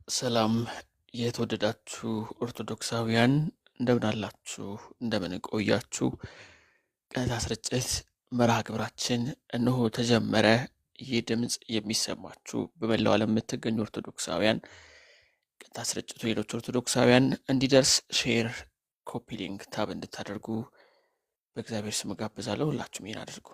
ሰላም የተወደዳችሁ ኦርቶዶክሳውያን እንደምን አላችሁ? እንደምን ቆያችሁ? ቀጥታ ስርጭት መርሃ ግብራችን እነሆ ተጀመረ። ይህ ድምፅ የሚሰማችሁ በመላው ዓለም የምትገኙ ኦርቶዶክሳውያን ቀጥታ ስርጭቱ ሌሎች ኦርቶዶክሳውያን እንዲደርስ ሼር፣ ኮፒ ሊንክ፣ ታብ እንድታደርጉ በእግዚአብሔር ስም ጋብዛለሁ። ሁላችሁም ይህን አድርጉ።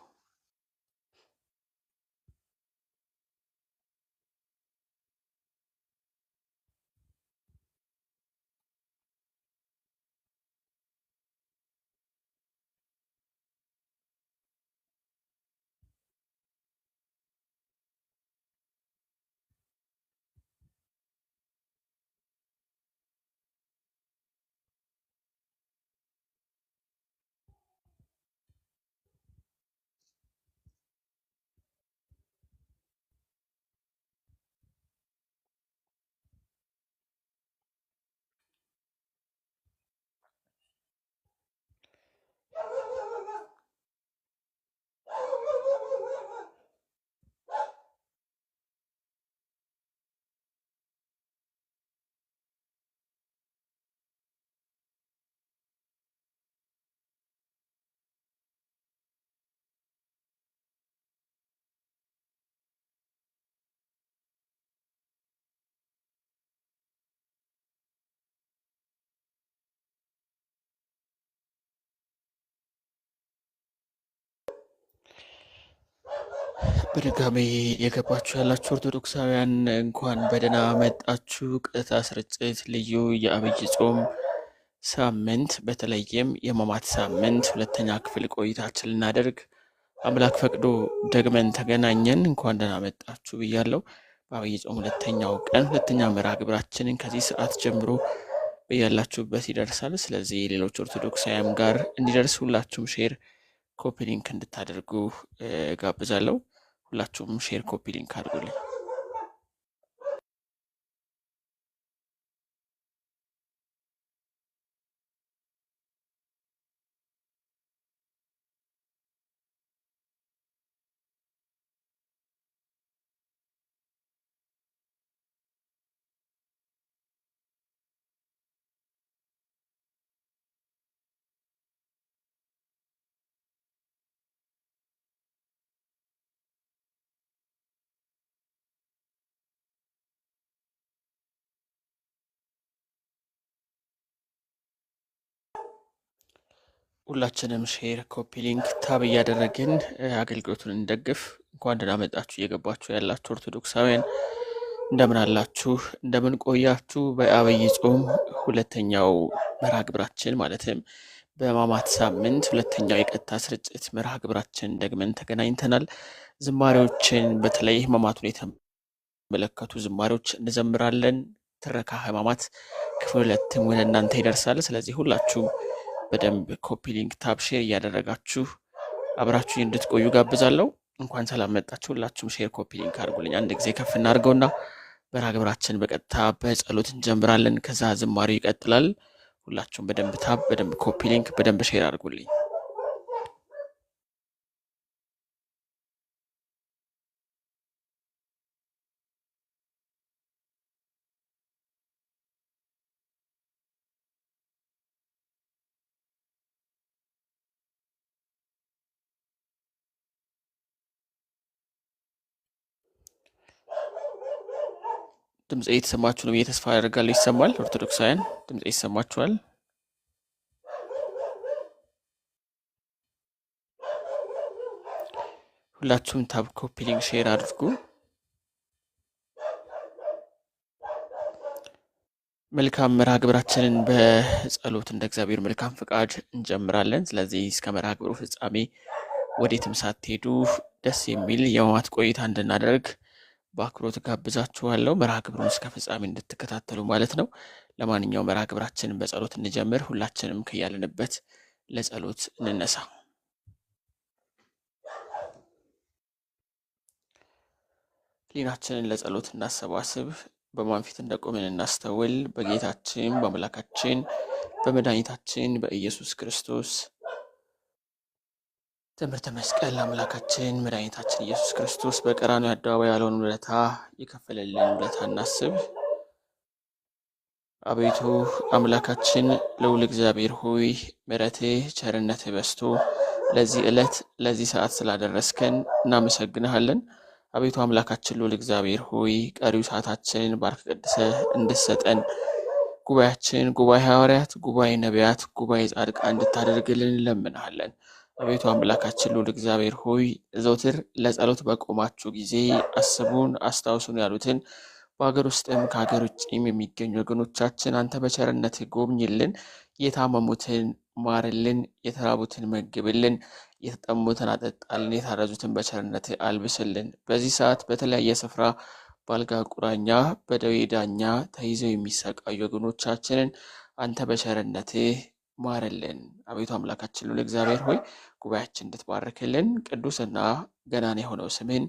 በድጋሚ የገባችሁ ያላችሁ ኦርቶዶክሳውያን እንኳን በደህና መጣችሁ። ቀጥታ ስርጭት ልዩ የአብይ ጾም ሳምንት በተለይም የሕማማት ሳምንት ሁለተኛ ክፍል ቆይታችን ልናደርግ አምላክ ፈቅዶ ደግመን ተገናኘን። እንኳን ደህና መጣችሁ ብያለሁ። በአብይ ጾም ሁለተኛው ቀን ሁለተኛ መርሃ ግብራችንን ከዚህ ሰዓት ጀምሮ በያላችሁበት ይደርሳል። ስለዚህ ሌሎች ኦርቶዶክሳውያን ጋር እንዲደርስ ሁላችሁም ሼር ኮፒ ሊንክ እንድታደርጉ ጋብዛለሁ። ሁላችሁም ሼር ኮፒ ሊንክ አድርጉልኝ። ሁላችንም ሼር ኮፒ ሊንክ ታብ እያደረግን አገልግሎቱን እንደግፍ። እንኳን ደህና መጣችሁ እየገባችሁ ያላችሁ ኦርቶዶክሳውያን እንደምን አላችሁ? እንደምን ቆያችሁ? በአብይ ጾም ሁለተኛው መርሃ ግብራችን ማለትም በሕማማት ሳምንት ሁለተኛው የቀጥታ ስርጭት መርሃ ግብራችን ደግመን ተገናኝተናል። ዝማሬዎችን በተለይ ሕማማቱን የተመለከቱ ዝማሬዎች እንዘምራለን። ትረካ ሕማማት ክፍል ሁለትም ወደ እናንተ ይደርሳል። ስለዚህ ሁላችሁም በደንብ ኮፒ ሊንክ ታብ ሼር እያደረጋችሁ አብራችሁ እንድትቆዩ ጋብዛለሁ። እንኳን ሰላም መጣችሁ። ሁላችሁም ሼር ኮፒ ሊንክ አድርጉልኝ። አንድ ጊዜ ከፍ እናድርገውና መርሃ ግብራችን በቀጥታ በጸሎት እንጀምራለን። ከዛ ዝማሬው ይቀጥላል። ሁላችሁም በደንብ ታብ፣ በደንብ ኮፒ ሊንክ፣ በደንብ ሼር አድርጉልኝ። ድምጽ የተሰማችሁ ነው ብዬ ተስፋ አደርጋለሁ። ይሰማል? ኦርቶዶክሳውያን ድምጽ ይሰማችኋል? ሁላችሁም ታብ፣ ኮፒ ሊንክ፣ ሼር አድርጉ። መልካም መርሃ ግብራችንን በጸሎት እንደ እግዚአብሔር መልካም ፍቃድ እንጀምራለን። ስለዚህ እስከ መርሃ ግብሩ ፍጻሜ ወዴትም ሳትሄዱ ደስ የሚል የሕማማት ቆይታ እንድናደርግ በአክብሮት ጋብዛችኋለሁ። መርሃ ግብሩን እስከ ፍጻሜ እንድትከታተሉ ማለት ነው። ለማንኛውም መርሃ ግብራችንን በጸሎት እንጀምር። ሁላችንም ከያለንበት ለጸሎት እንነሳ። ሕሊናችንን ለጸሎት እናሰባስብ። በማን ፊት እንደቆምን እናስተውል። በጌታችን በአምላካችን በመድኃኒታችን በኢየሱስ ክርስቶስ ትምህርተ መስቀል አምላካችን መድኃኒታችን ኢየሱስ ክርስቶስ በቀራንዮ አደባባይ ያለውን ውለታ የከፈለልን ውለታ እናስብ። አቤቱ አምላካችን ልዑል እግዚአብሔር ሆይ ምሕረትህ ቸርነትህ በዝቶ ለዚህ ዕለት ለዚህ ሰዓት ስላደረስከን እናመሰግንሃለን። አቤቱ አምላካችን ልዑል እግዚአብሔር ሆይ ቀሪው ሰዓታችንን ባርክ ቀድሰህ እንድትሰጠን ጉባኤያችን ጉባኤ ሐዋርያት፣ ጉባኤ ነቢያት፣ ጉባኤ ጻድቃን እንድታደርግልን እንለምንሃለን። አቤቱ አምላካችን ልዑል እግዚአብሔር ሆይ ዘውትር ለጸሎት በቆማችሁ ጊዜ አስቡን አስታውሱን ያሉትን በሀገር ውስጥም ከሀገር ውጭም የሚገኙ ወገኖቻችን አንተ በቸርነት ጎብኝልን፣ የታመሙትን ማርልን፣ የተራቡትን መግብልን፣ የተጠሙትን አጠጣልን፣ የታረዙትን በቸርነት አልብስልን። በዚህ ሰዓት በተለያየ ስፍራ በአልጋ ቁራኛ በደዌ ዳኛ ተይዘው የሚሰቃዩ ወገኖቻችንን አንተ በቸርነትህ ማርልን። አቤቱ አምላካችን ልዑል እግዚአብሔር ሆይ ጉባኤያችን እንድትባርክልን ቅዱስና ገናና የሆነው ስምህን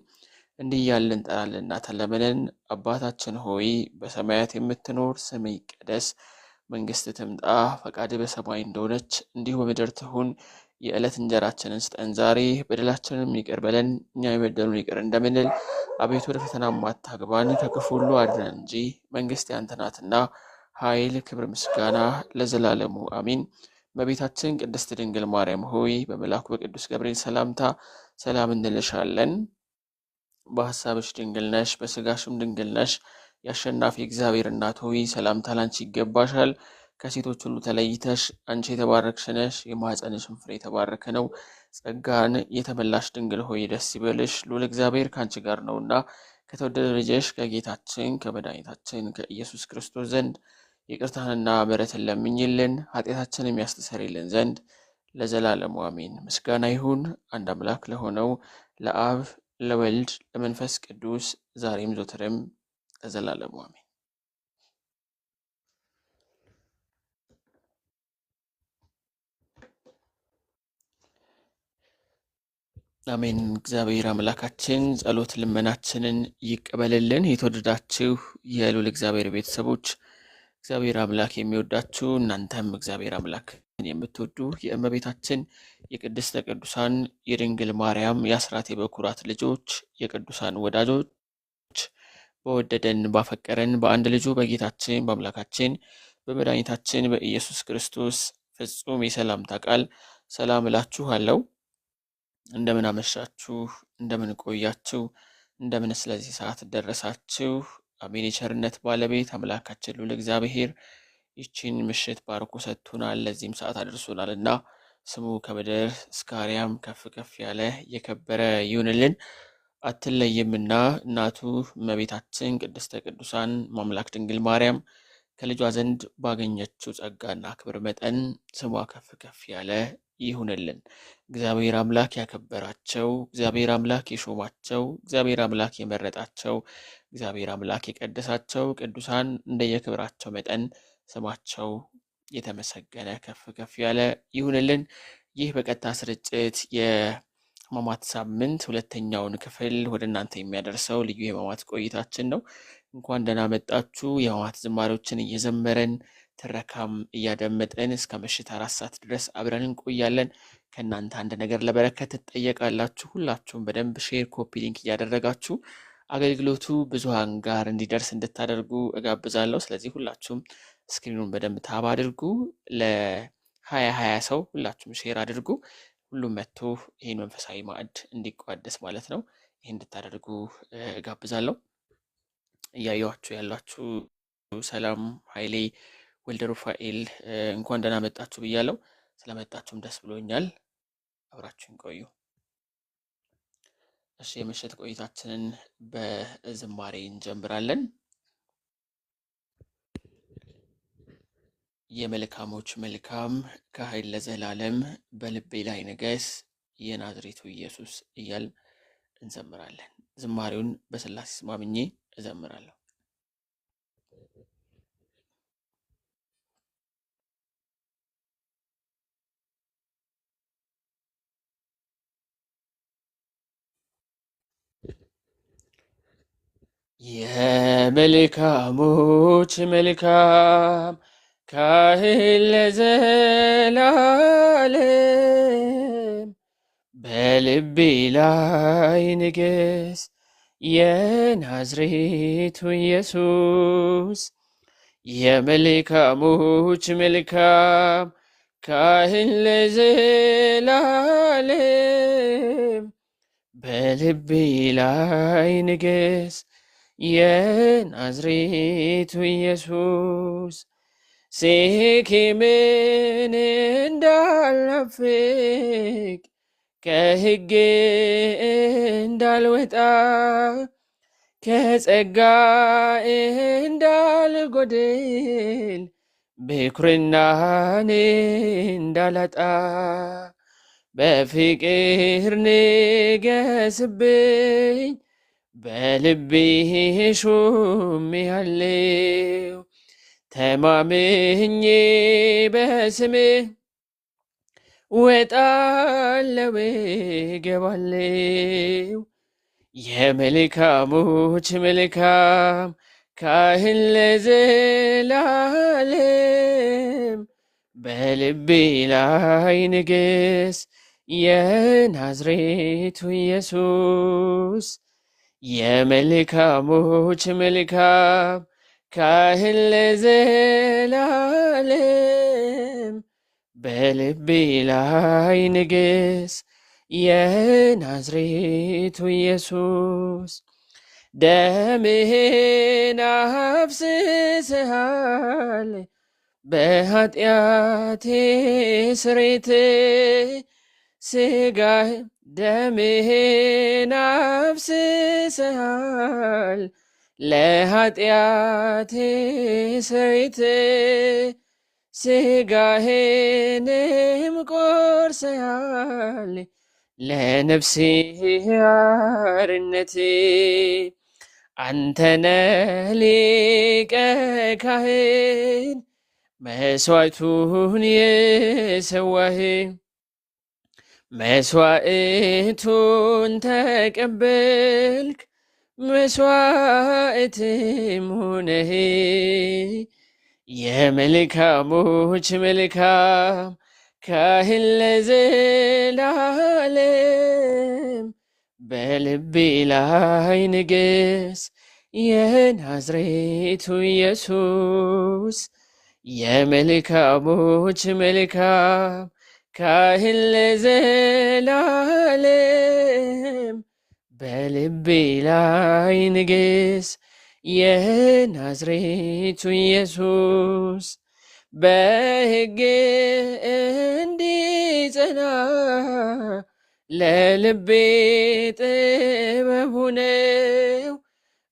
እንዲህ እያልን እንጠራለንና ተለመነን። አባታችን ሆይ በሰማያት የምትኖር ስምህ ይቀደስ፣ መንግስት ትምጣ፣ ፈቃድህ በሰማይ እንደሆነች እንዲሁ በምድር ትሁን። የዕለት እንጀራችንን ስጠን ዛሬ፣ በደላችንን ይቅር በለን እኛ የበደሉን ይቅር እንደምንል። አቤቱ ወደ ፈተና አታግባን ከክፉ ሁሉ አድነን እንጂ መንግስት ያንተ ናትና ኃይል፣ ክብር፣ ምስጋና ለዘላለሙ አሚን። እመቤታችን ቅድስት ድንግል ማርያም ሆይ በመልአኩ በቅዱስ ገብርኤል ሰላምታ ሰላም እንልሻለን። በሐሳብሽ ድንግል ነሽ፣ በስጋሽም ድንግል ነሽ። የአሸናፊ እግዚአብሔር እናት ሆይ ሰላምታ ላንቺ ይገባሻል። ከሴቶች ሁሉ ተለይተሽ አንቺ የተባረክሽ ነሽ፣ የማኅፀንሽም ፍሬ የተባረከ ነው። ጸጋን የተመላሽ ድንግል ሆይ ደስ ይበልሽ፣ ልዑል እግዚአብሔር ከአንቺ ጋር ነውና ከተወደደ ልጅሽ ከጌታችን ከመድኃኒታችን ከኢየሱስ ክርስቶስ ዘንድ ይቅርታንና ምሕረትን ለምኝልን ኃጢአታችንን የሚያስተሰርይልን ዘንድ ለዘላለሙ አሜን። ምስጋና ይሁን አንድ አምላክ ለሆነው ለአብ ለወልድ ለመንፈስ ቅዱስ ዛሬም ዘወትርም ለዘላለሙ አሜን። አሜን። እግዚአብሔር አምላካችን ጸሎት ልመናችንን ይቀበልልን። የተወደዳችሁ የልዑል እግዚአብሔር ቤተሰቦች እግዚአብሔር አምላክ የሚወዳችሁ እናንተም እግዚአብሔር አምላክ የምትወዱ የእመቤታችን የቅድስተ ቅዱሳን የድንግል ማርያም የአስራት የበኩራት ልጆች የቅዱሳን ወዳጆች በወደደን ባፈቀረን በአንድ ልጁ በጌታችን በአምላካችን በመድኃኒታችን በኢየሱስ ክርስቶስ ፍጹም የሰላምታ ቃል ሰላም እላችኋለሁ። እንደምን አመሻችሁ፣ እንደምን ቆያችሁ፣ እንደምን ስለዚህ ሰዓት ደረሳችሁ። አሜን። የቸርነት ባለቤት አምላካችን ልዑል እግዚአብሔር ይችን ምሽት ባርኮ ሰጥቶናል፣ ለዚህም ሰዓት አድርሶናል እና ስሙ ከምድር እስከ አርያም ከፍ ከፍ ያለ የከበረ ይሁንልን። አትለይምና እናቱ እመቤታችን ቅድስተ ቅዱሳን ማምላክ ድንግል ማርያም ከልጇ ዘንድ ባገኘችው ጸጋና ክብር መጠን ስሟ ከፍ ከፍ ያለ ይሁንልን። እግዚአብሔር አምላክ ያከበራቸው፣ እግዚአብሔር አምላክ የሾማቸው፣ እግዚአብሔር አምላክ የመረጣቸው፣ እግዚአብሔር አምላክ የቀደሳቸው ቅዱሳን እንደየክብራቸው መጠን ስማቸው የተመሰገነ ከፍ ከፍ ያለ ይሁንልን። ይህ በቀጥታ ስርጭት የሕማማት ሳምንት ሁለተኛውን ክፍል ወደ እናንተ የሚያደርሰው ልዩ የሕማማት ቆይታችን ነው። እንኳን ደህና መጣችሁ። የሕማማት ዝማሬዎችን እየዘመረን ትረካም እያደመጠን እስከ ምሽት 4 ሰዓት ድረስ አብረን እንቆያለን። ከእናንተ አንድ ነገር ለበረከት ትጠየቃላችሁ። ሁላችሁም በደንብ ሼር፣ ኮፒ ሊንክ እያደረጋችሁ አገልግሎቱ ብዙሃን ጋር እንዲደርስ እንድታደርጉ እጋብዛለሁ። ስለዚህ ሁላችሁም ስክሪኑን በደንብ ታብ አድርጉ። ለ20 ሰው ሁላችሁም ሼር አድርጉ። ሁሉም መጥቶ ይህን መንፈሳዊ ማዕድ እንዲቋደስ ማለት ነው። ይህ እንድታደርጉ እጋብዛለሁ። እያየኋችሁ ያላችሁ ሰላም ኃይሌ ወልደ ሩፋኤል እንኳን ደህና መጣችሁ ብያለሁ። ስለመጣችሁም ደስ ብሎኛል። አብራችሁን ቆዩ። እሺ፣ የምሽት ቆይታችንን በዝማሬ እንጀምራለን። የመልካሞች መልካም ከኃይል ለዘላለም በልቤ ላይ ንገስ የናዝሬቱ ኢየሱስ እያል እንዘምራለን። ዝማሬውን በስላሴ ስም አምኜ እዘምራለሁ። የመልካሞች መልካም ከኃይል ለዘላለም በልቤ ላይ ንገስ የናዝሬቱ ኢየሱስ የመልካሞች መልካም ካህን ለዘላለም በልቤ ላይ ንገስ የናዝሬቱ ኢየሱስ። ሴኬምን እንዳልናፍቅ ከሕግ እንዳልወጣ ከጸጋ እንዳልጎድል ብኩርናን እንዳላጣ በፍቅር ንገስብኝ በልቤ ሾሜሃለው። ተማምኜ በስምህ ወጣለው ገባለው። የመልካሞች መልካም ካህን ለዘላለም በልቤ ላይ ንገስ የናዝሬቱ ኢየሱስ። የመልካሞች መልካም ካህን ለዘላለም በልቤ ላይ ንገስ የናዝሬቱ ኢየሱስ። ደምህን አፍስሰሃል በኃጢአቴ ስሬት ስጋህ ደምህን አፍስሰሃል ለኃጢአቴ ስሬት ስጋህንም ቆርሰሃል ለነፍሴ አርነት። አንተነ ሊቀ ካህን መስዋዕቱን የሰዋህ መስዋዕቱን ተቀበልክ መስዋዕትም ሆነህ። የመልካሞች መልካም ካህን ለዘላለም በልቤ ላይ ንገስ የናዝሬቱ ኢየሱስ። የመልካሞች መልካም ካህን ለዘላለም በልቤ ላይ ንገስ የናዝሬቱ ኢየሱስ። በሕግ እንዲጸና ለልቤ ጥበብ ሁነው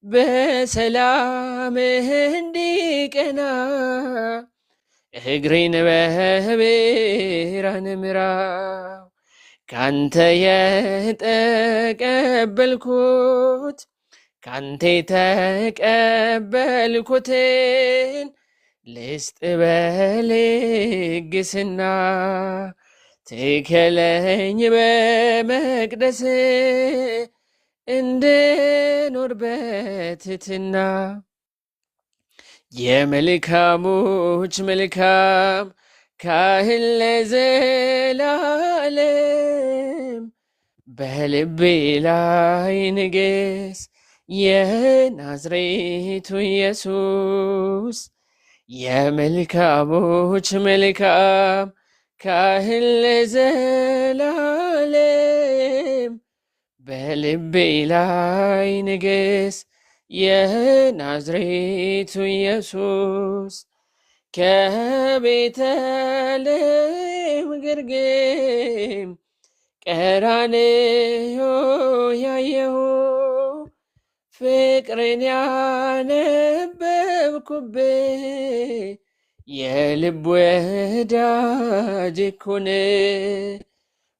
በሰላምህ እንዲቀና እግሬን በብርሃን ምራው። ካንተ የተቀበልኩት ካንተ የተቀበልኩትን ልስጥ በልግስና ትከለኝ በመቅደስ እንድኖር በትሕትና። የመልካሞች መልካም ካህን ለዘላለም በልቤ ላይ ንገስ የናዝሬቱ ኢየሱስ። የመልካሞች መልካም ካህን ለዘላለም በልቤ ላይ ንገስ የናዝሬቱ ኢየሱስ። ከቤተልሔም ግርግም ቀራንዮ ያየሁ ፍቅርን ያነበብኩብህ የልብ ወዳጅ ኮነ።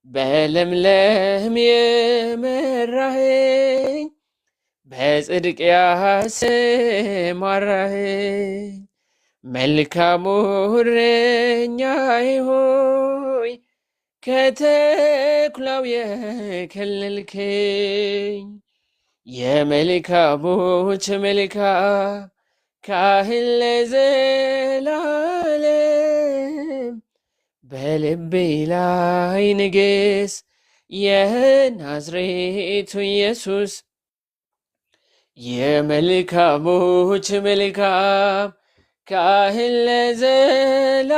በለምለም የመራኸኝ በጽድቅ ያሰማራኸኝ መልካሙ እረኛዬ ሆይ ከተኩላው የከለልከኝ። የመልካሞች መልካም ካህን ለዘላለም በልቤ ላይ ንገስ የናዝሬቱ ኢየሱስ። የመልካሞች መልካም ካህን ለዘላለም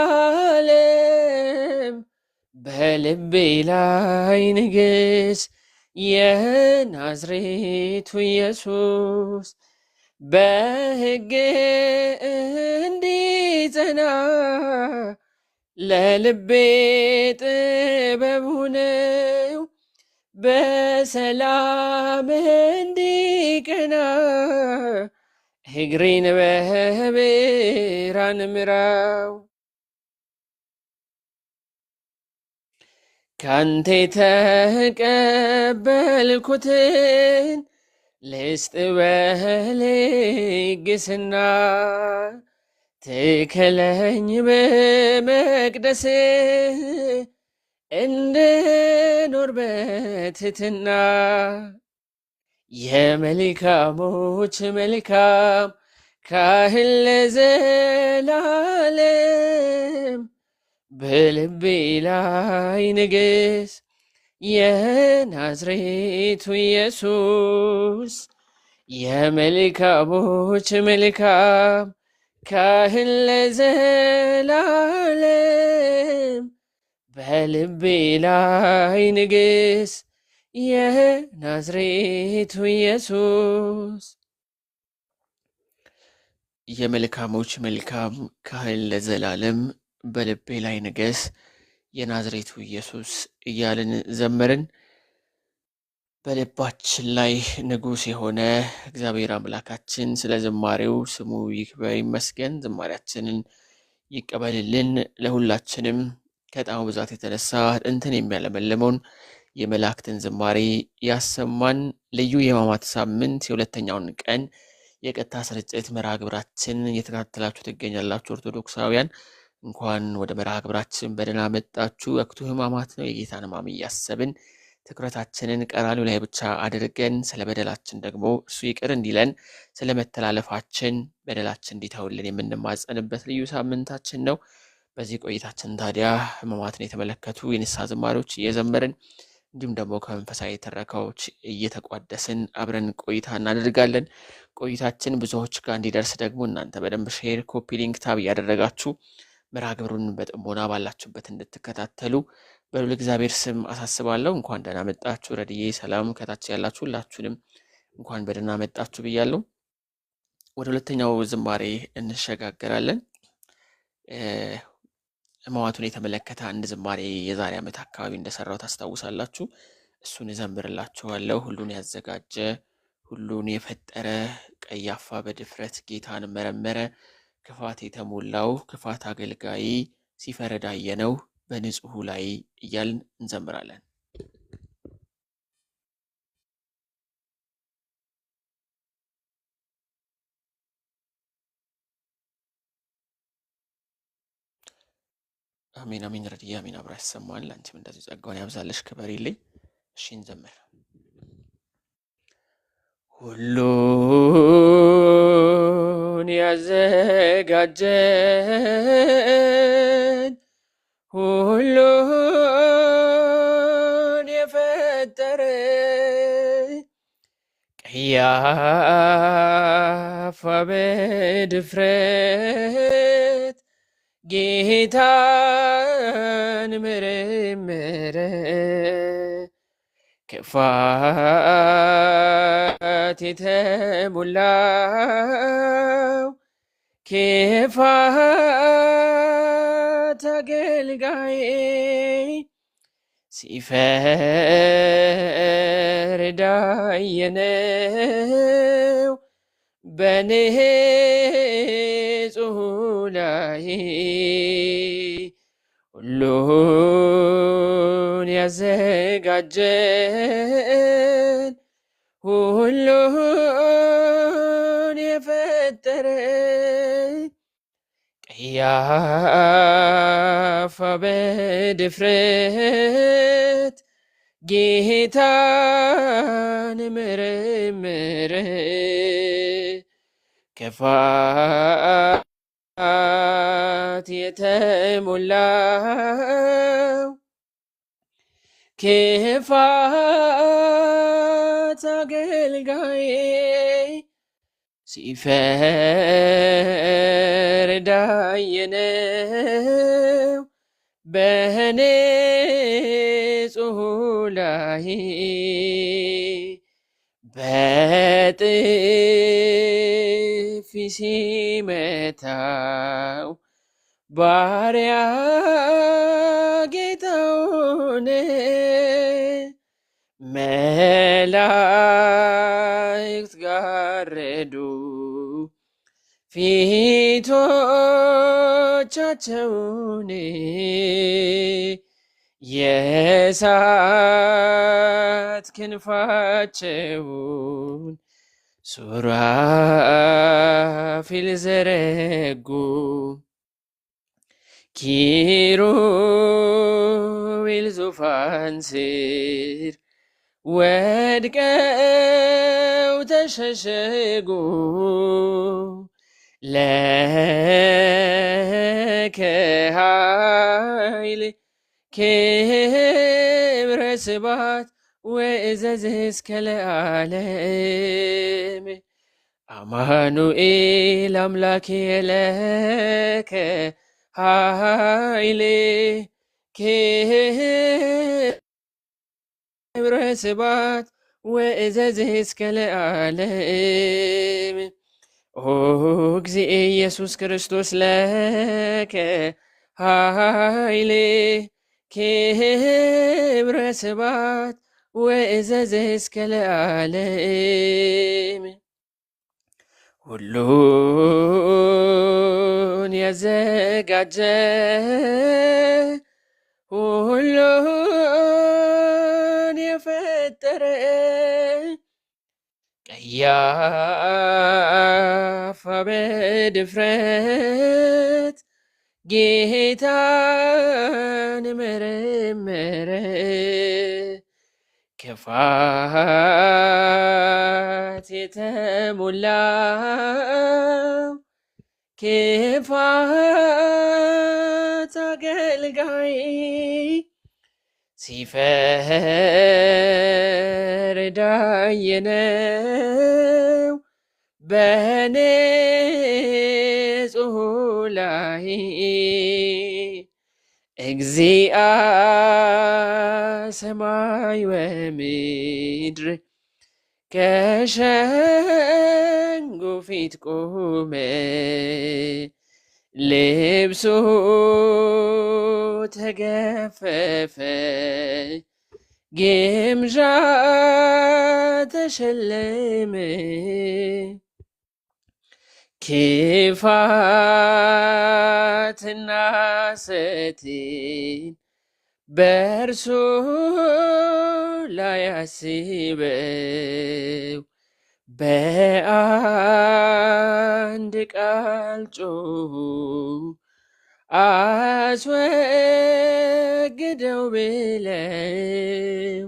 በልቤ ላይ ንግስ የናዝሬቱ ኢየሱስ በሕግ እንዲጸና ለልቤ ጥበብ ሁነው በሰላም እንዲቀና እግሬን በብርሃን ምራው። ካንተ የተቀበልኩትን ልስጥ በልግስና ትከለኝ በመቅደስ እንድኖር በትሕትና የመልካሞች መልካም ካህን ለዘላለም በልቤ ላይ ንግስ የናዝሬቱ ኢየሱስ የመልካሞች መልካም ካህን ለዘላለም በልቤ ላይ ንግስ የናዝሬቱ ኢየሱስ የመልካሞች መልካም ካህን ለዘላለም በልቤ ላይ ንገስ የናዝሬቱ ኢየሱስ እያልን ዘመርን። በልባችን ላይ ንጉሥ የሆነ እግዚአብሔር አምላካችን ስለ ዝማሬው ስሙ ይክበር ይመስገን። ዝማሬያችንን ይቀበልልን። ለሁላችንም ከጣሙ ብዛት የተነሳ ጥንትን የሚያለመልመውን የመላእክትን ዝማሬ ያሰማን። ልዩ የሕማማት ሳምንት የሁለተኛውን ቀን የቀጥታ ስርጭት መርሃ ግብራችን እየተከታተላችሁ ትገኛላችሁ። ኦርቶዶክሳውያን እንኳን ወደ መርሃ ግብራችን በደህና መጣችሁ። ወቅቱ ሕማማት ነው። የጌታን ሕማም እያሰብን ትኩረታችንን ቀራንዮ ላይ ብቻ አድርገን ስለ በደላችን ደግሞ እሱ ይቅር እንዲለን ስለ መተላለፋችን በደላችን እንዲተውልን የምንማጸንበት ልዩ ሳምንታችን ነው። በዚህ ቆይታችን ታዲያ ሕማማትን የተመለከቱ የንስሐ ዝማሬዎች እየዘመርን እንዲሁም ደግሞ ከመንፈሳዊ ትረካዎች እየተቋደስን አብረን ቆይታ እናደርጋለን። ቆይታችን ብዙዎች ጋር እንዲደርስ ደግሞ እናንተ በደንብ ሼር፣ ኮፒ ሊንክ፣ ታብ እያደረጋችሁ መርሃ ግብሩን በጥሞና ባላችሁበት እንድትከታተሉ በልዑል እግዚአብሔር ስም አሳስባለሁ። እንኳን ደህና መጣችሁ። ረድዬ ሰላም ከታች ያላችሁ ሁላችሁንም እንኳን በደህና መጣችሁ ብያለሁ። ወደ ሁለተኛው ዝማሬ እንሸጋገራለን። ሕማማቱን የተመለከተ አንድ ዝማሬ የዛሬ ዓመት አካባቢ እንደሰራው ታስታውሳላችሁ። እሱን እዘምርላችኋለሁ። ሁሉን ያዘጋጀ ሁሉን የፈጠረ ቀያፋ በድፍረት ጌታን መረመረ፣ ክፋት የተሞላው ክፋት አገልጋይ ሲፈረድ አየነው በንጹሑ ላይ እያልን እንዘምራለን። አሜን አሜን። ረድዬ አሜን። አብራ ያሰማን። ለአንቺም እንደዚህ ጸጋውን ያብዛለሽ። ክበሪልኝ። እሺ እንዘምር። ሁሉን ያዘጋጀን ሁሉን የፈጠረ ቀያፋ በድፍረት ጌታን መረመረ፣ ክፋት የተሞላው ክፋት አገልጋይ ሲፈርድ አየነው በንጹሑ ላይ። ሁሉን ያዘጋጀን ሁሉን የፈጠረ ቀያፋ በድፍረት ጌታን መረመረ፣ ክፋት የተሞላው ክፋት አገልጋይ ሲፈርድ ዳየነው በንጹሑ ላይ በጥፊ ሲመታው ባሪያ ጌታውን መላእክት ጋረዱ ፊቶቻቸውን የእሳት ክንፋቸውን ሱራፊል ዘረጉ ኪሩቤል ዙፋን ስር ወድቀው ተሸሸጉ ለከ ኃይል ክብረ ስባት ወእዘዝ እስከ ለዓለም አማኑኤል አምላኬ ለከ ኃይል ክብረ ስባት ወእዘዝ እስከ ለዓለም ኦ እግዚእ ኢየሱስ ክርስቶስ ለከ ኃይል ክብረ ስባት ወእዘዝ እስከ ለዓለም ሁሉን ያዘጋጀ ሁሉን የፈጠረ ቀያፋ በድፍረት ጌታን መረመረ ክፋት የተሞላው ክፋት አገልጋይ ሲፈርድ አየነው በንጹሑ ላይ እግዚአ ሰማይ ወምድር ከሸንጎ ፊት ቆመ ልብሱ ተገፈፈ ግምዣ ተሸለመ ክፋትና ሐሰትን በእርሱ ላይ አስበው በአንድ ቃል ጮኹ አስወግደው ብለው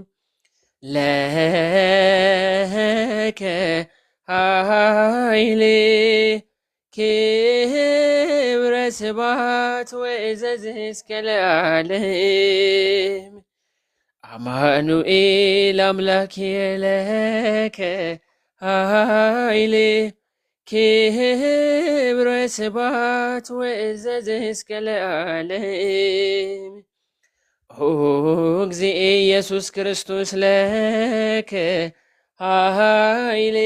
ለከ ኃይል ክብረ ስባት ወእዘዝ እስከ ለዓለም አማኑኤል አምላኬ ለከ ኃይል ክብረ ስባት ወእዘዝ እስከ ለዓለም ኦ እግዚእ ኢየሱስ ክርስቶስ ለከ ኃይል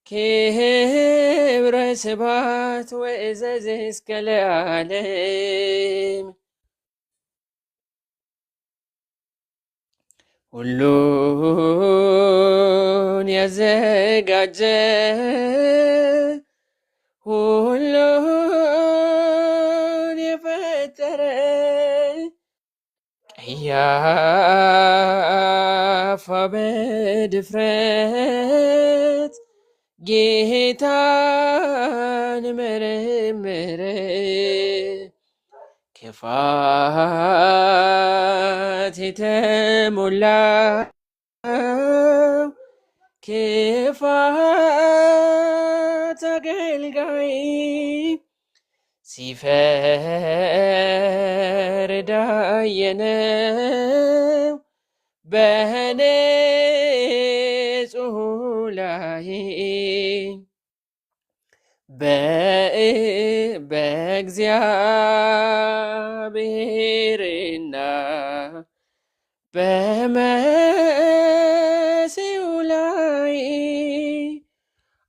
ክብረ ስባት ወእዘዝ እስከ ለዓለም ሁሉን ያዘጋጀ ሁሉን የፈጠረ ቀያፋ በድፍረት ጌታን መረመረ ክፋት የተሞላው ክፋት አገልጋይ ሲፈርድ አየነው በንጹሑ ላይ በእግዚአብሔርና በመሲሁ ላይ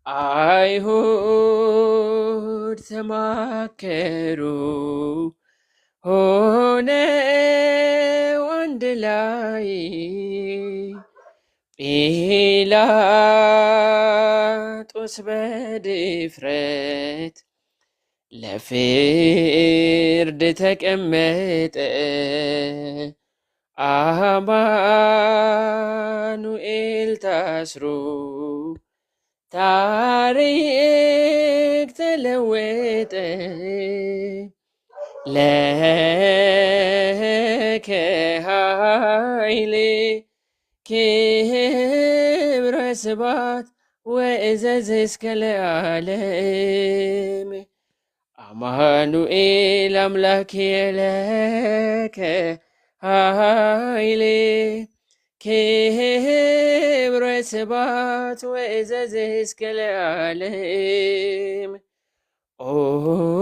አይሁድ ተማከሩ፣ ሆነው አንድ ላይ ጲላጦስ በድፍረት ለፍርድ ተቀመጠ። አማኑኤል ታስሮ ታሪክ ተለወጠ። ለከ ኃይሌ ክብረ ስባት ወእዘዝ እስከ ለዓለም። አማኑኤል አምላክ የለከ ኃይሌ ክብረ ስባት ወእዘዝ እስከ ለዓለም። ኦ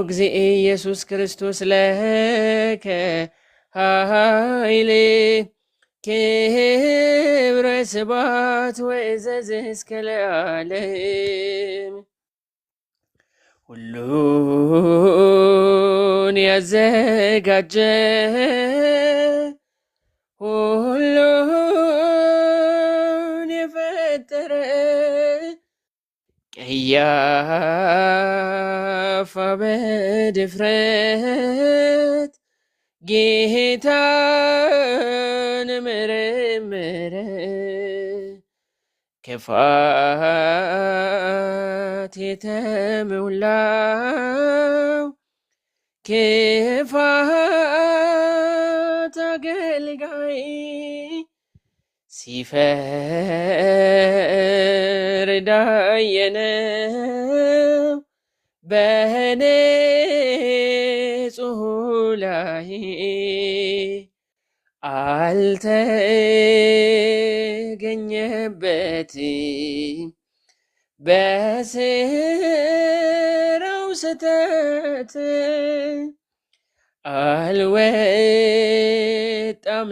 እግዚእ ኢየሱስ ክርስቶስ ለከ ኃይሌ ክብረ ስባት ወእዘዝ እስከ ለዓለም። ሁሉን ያዘጋጀ ሁሉን የፈጠረ ቀያፋ በድፍረት ጌታን መረመረ። ክፋት የተሞላው ክፋት አገልጋይ ሲፈርድ አየነው በንጹሑ ላይ። አልተገኘበትም በስራው ስተት፣ አልወጣም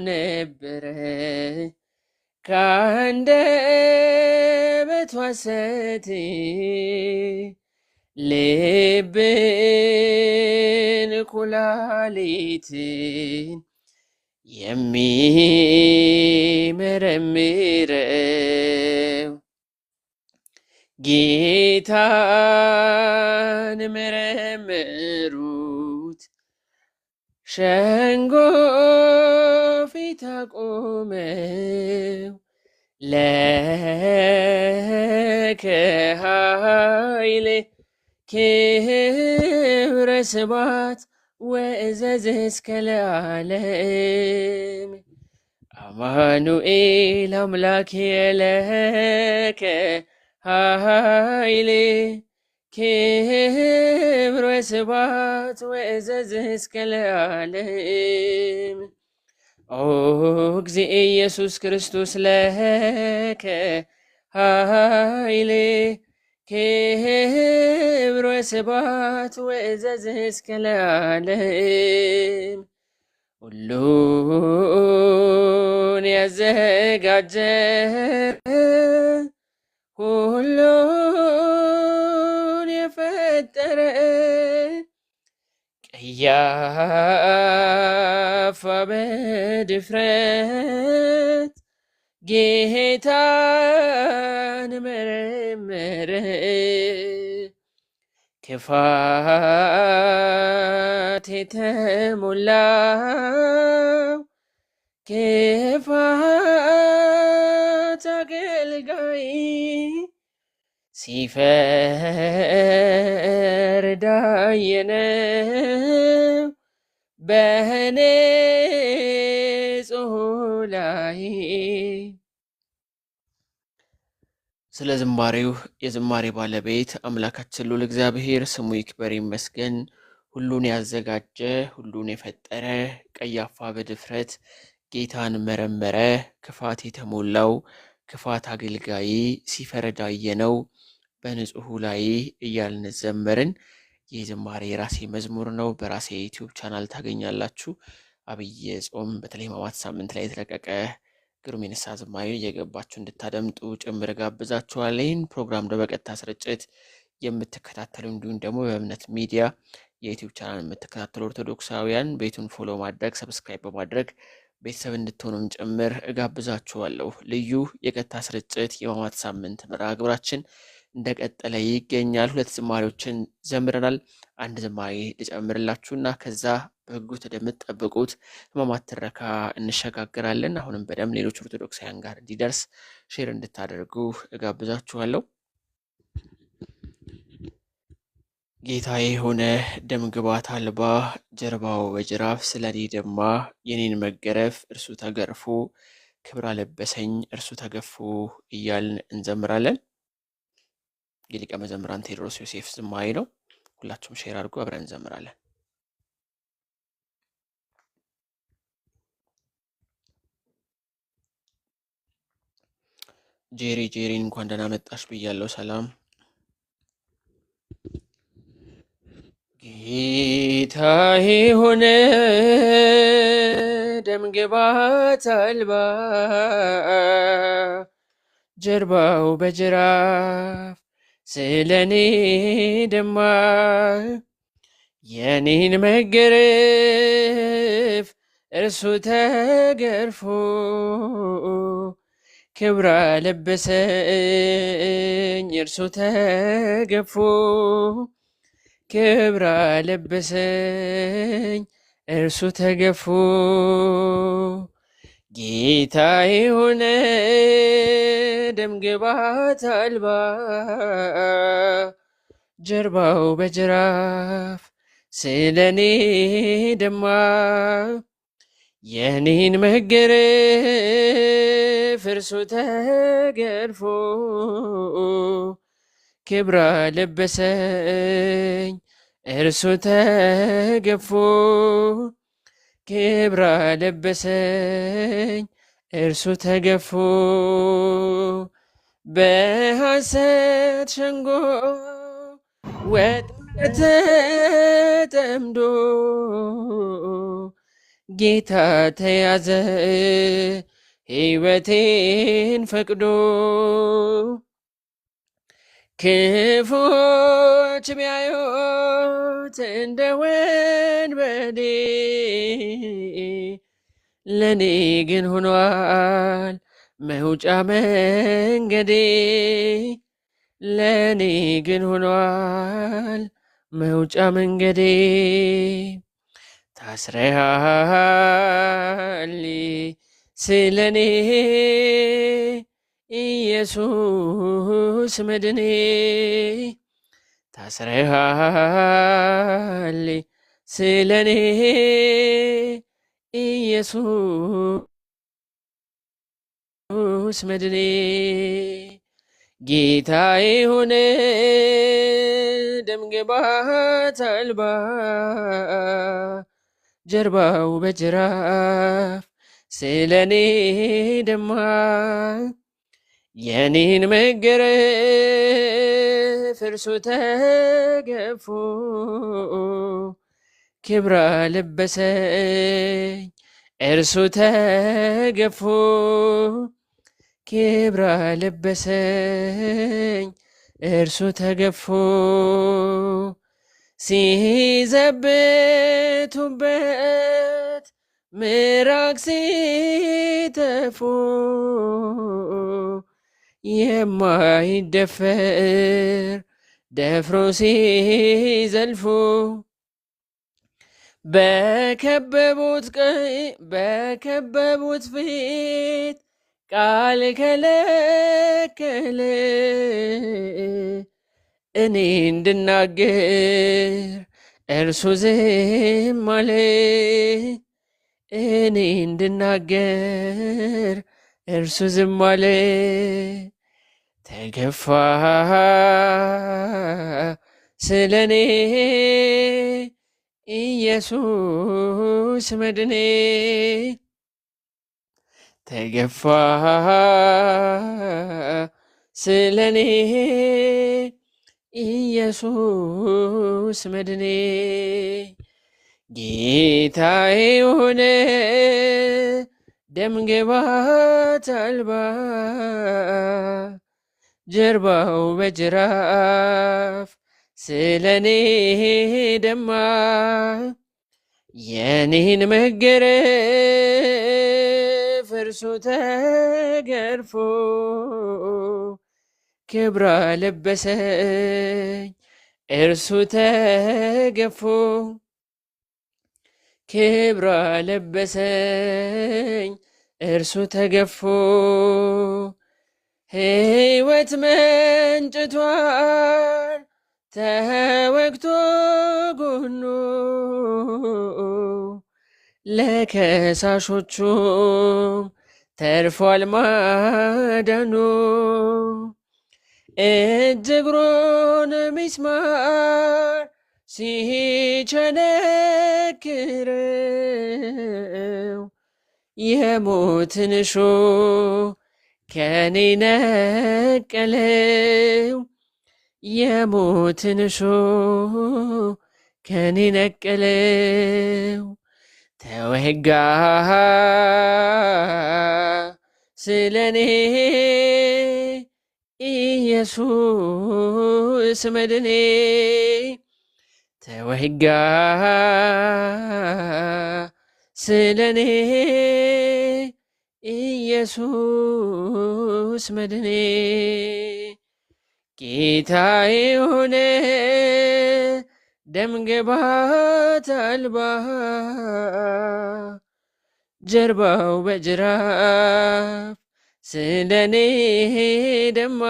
ነበረ ከአንደበቱ ሐሰት። ልብን ኩላሊትን የሚመረምረው ጌታን መረመሩት፣ ሸንጎ ፊት አቆመው። ለከ ኃይሌ ክብረ ስባት ወእዘዝ እስከ ለዓለም። አማኑኤል አምላክ የለከ ኃይሌ ክብረ ስባት ወእዘዝ እስከ ለዓለም። ኦ እግዚእ ኢየሱስ ክርስቶስ ለከ ኃይሌ ክብረ ስባት ወእዘዝ እስከ ለዓለም። ሁሉን ያዘጋጀ ሁሉን የፈጠረ ቀያፋ በድፍረት ጌታን መረመረ። ክፋት የተሞላው ክፋት አገልጋይ ሲፈርድ አየነው በንጹሑ ላይ። ስለ ዝማሬው የዝማሬ ባለቤት አምላካችን ልዑል እግዚአብሔር ስሙ ይክበር ይመስገን። ሁሉን ያዘጋጀ ሁሉን የፈጠረ ቀያፋ በድፍረት ጌታን መረመረ። ክፋት የተሞላው ክፋት አገልጋይ ሲፈርድ አየነው በንጹሑ ላይ እያልን ዘመርን። ይህ ዝማሬ የራሴ መዝሙር ነው። በራሴ ዩቲዩብ ቻናል ታገኛላችሁ። አብይ ጾም በተለይ ሕማማት ሳምንት ላይ የተለቀቀ ግሩም የንስሐ ዝማሬ እየገባችሁ እንድታደምጡ ጭምር ጋብዛችኋል። ይህን ፕሮግራም በቀጥታ ስርጭት የምትከታተሉ እንዲሁም ደግሞ በእምነት ሚዲያ የዩቲዩብ ቻናል የምትከታተሉ ኦርቶዶክሳውያን ቤቱን ፎሎ ማድረግ ሰብስክራይብ በማድረግ ቤተሰብ እንድትሆኑም ጭምር እጋብዛችኋለሁ። ልዩ የቀጥታ ስርጭት የሕማማት ሳምንት መርሃ ግብራችን እንደቀጠለ ይገኛል። 2 ዝማሬዎችን ዘምረናል። አንድ ዝማሬ ልጨምርላችሁና ከዛ በጉት ወደምትጠብቁት ሕማማት ትረካ እንሸጋግራለን። አሁንም በደም ሌሎች ኦርቶዶክሳውያን ጋር እንዲደርስ ሼር እንድታደርጉ እጋብዛችኋለሁ። ጌታዬ ሆነ ደም ግባት አልባ ጀርባው በጅራፍ ስለኔ ደማ የኔን መገረፍ እርሱ ተገርፎ ክብር አለበሰኝ እርሱ ተገፎ እያልን እንዘምራለን። የሊቀ መዘምራን ቴዎድሮስ ዮሴፍ ዝማሬ ነው። ሁላችሁም ሼር አድርጎ አብረን እንዘምራለን። ጄሪ እንኳን ደህና መጣሽ ብያለሁ። ሰላም ጌታዬ ሆነ ደም ግባት አልባ ጀርባው በጅራፍ ስለኔ ደማ የኔን መገረፍ እርሱ ተገርፎ ክብር አለበሰኝ እርሱ ተገፎ ክብር አለበሰኝ እርሱ ተገፎ ጌታዬ ሆነ ደም ግባት አልባ ጀርባው በጅራፍ ስለኔ ደማ የኔን መገረፍ እርሱ ተገርፎ ክብር አለበሰኝ እርሱ ተገፎ ክብር አለበሰኝ እርሱ ተገፎ በሐሰት ሸንጎ ወጥመድ ተጠምዶ ጌታ ተያዘ ሕይወቴን ፈቅዶ ክፎች ቢያዩት እንደ ወንበዴ ለኔ ግን ሆኗል መውጫ መንገዴ ለኔ ግን ሆኗል መውጫ መንገዴ ታስረሃል ስለኔ ኢየሱስ መድኔ ታስረሃል ስለኔ ኢየሱስ መድኔ ጌታዬ ሆነ ደም ግባት አልባ ጀርባው በጅራፍ ስለኔ ደማ የኔን መገረፍ እርሱ ተገፎ ክብር አለበሰኝ እርሱ ተገፎ ክብር አለበሰኝ እርሱ ተገፎ ሲዘብቱበት ምራቅ ሲተፉ የማይደፈር ደፍሮ ሲዘልፉ በከበቡት ፊት ቃል ከለከለ እኔ እንድናገር እርሱ ዝም አለ እኔ እንድናገር እርሱ ዝም አለ ተገፋ ስለኔ ኢየሱስ መድኔ ተገፋ ስለኔ ኢየሱስ መድኔ ጌታዬ ሆነ ደምግባት አልባ ጀርባው በጅራፍ ስለኔ ደማ የኔን መገረፍ እርሱ ተገርፎ ክብር ለበሰኝ እርሱ ተገፎ ክብር ለበሰኝ እርሱ ተገፎ ሕይወት መንጭቷል ተወግቶ ጎኑ ለከሳሾቹም ተርፏል ማዳኑ እጅ እግሩን ሚስማር ሲቸነክረው የሞትን ሾህ ከኔ ነቀለው የሞትን ሾህ ከኔ ነቀለው ተወጋ ስለኔ ኢየሱስ መድኔ ተወጋ ስለኔ ኢየሱስ መድኔ ጌታዬ ሆነ ደምግባት አልባ ጀርባው በጅራፍ ስለኔ ደማ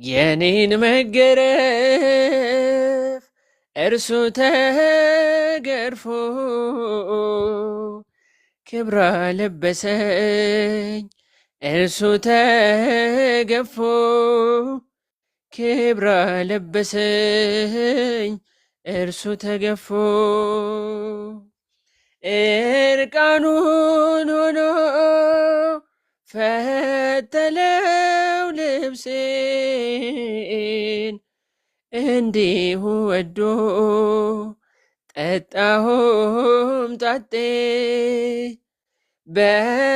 የኔን መገረፍ እርሱ ተገርፎ ክብር ለበሰኝ እርሱ ተገፎ ክብር ለበሰኝ እርሱ ተገፎ እርቃኑን ሆኖ ፈተለው ልብሴን እንዲሁ ወዶ ጠጣሁም ጣጤ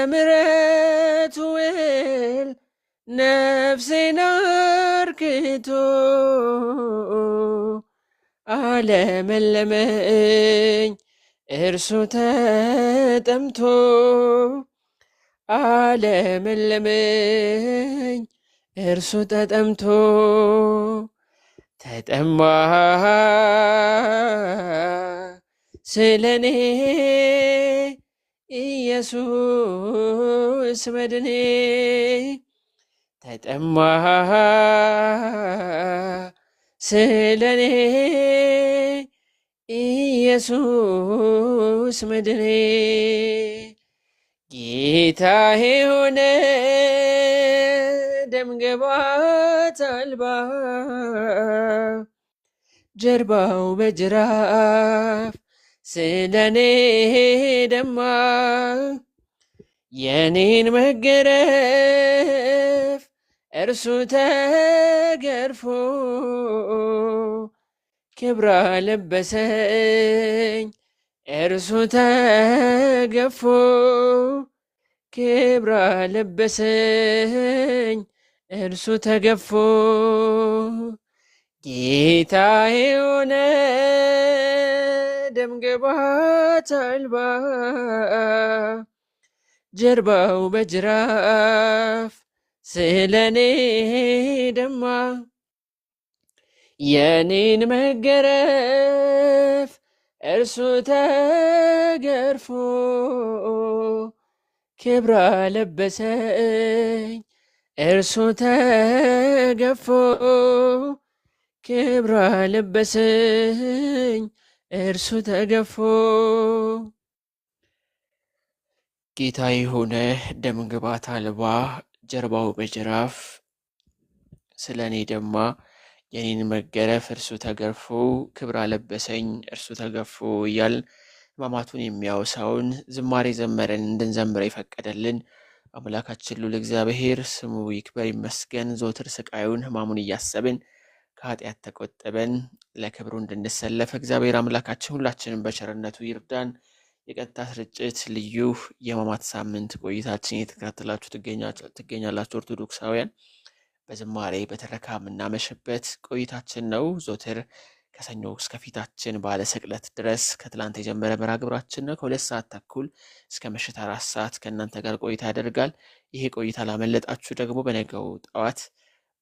በምሕረቱ ውል ነፍሴን አርክቶ አለመለመኝ እርሱ ተጠምቶ አለመለመኝ እርሱ ተጠምቶ ተጠማ ስለኔ ኢየሱስ መድኔ ተጠማ ስለኔ ኢየሱስ መድኔ ጌታዬ ሆነ ደምግባት አልባ ጀርባው በጅራፍ ስለኔ ደማ የኔን መገረፍ እርሱ ተገርፎ ክብር ለበሰኝ እርሱ ተገፎ ክብር ለበሰኝ እርሱ ተገፎ ጌታዬ ሆነ ደምግባት አልባ ጀርባው በጅራፍ ስለኔ ደማ የኔን መገረፍ እርሱ ተገርፎ ክብር ለበሰኝ እርሱ ተገፎ ክብር ለበሰኝ እርሱ ተገፎ ጌታዬ ሆነ ደምግባት አልባ ጀርባው በጅራፍ ስለኔ ደማ የኔን መገረፍ እርሱ ተገርፎ ክብር አለበሰኝ እርሱ ተገፎ እያል ሕማማቱን የሚያወሳውን ዝማሬ ዘመረን እንድንዘምር የፈቀደልን አምላካችን ልዑል እግዚአብሔር ስሙ ይክበር ይመስገን። ዘወትር ስቃዩን ሕማሙን እያሰብን ከኃጢአት ተቆጠበን ለክብሩ እንድንሰለፍ እግዚአብሔር አምላካችን ሁላችንም በቸርነቱ ይርዳን። የቀጥታ ስርጭት ልዩ የሕማማት ሳምንት ቆይታችን እየተከታተላችሁ ትገኛላችሁ። ኦርቶዶክሳውያን በዝማሬ በትረካ የምናመሽበት ቆይታችን ነው። ዘወትር ከሰኞ እስከ ፊታችን ባለ ስቅለት ድረስ ከትላንት የጀመረ መርሃ ግብራችን ነው። ከ2 ሰዓት ተኩል እስከ ምሽት 4 ሰዓት ከእናንተ ጋር ቆይታ ያደርጋል። ይሄ ቆይታ ላመለጣችሁ ደግሞ በነገው ጠዋት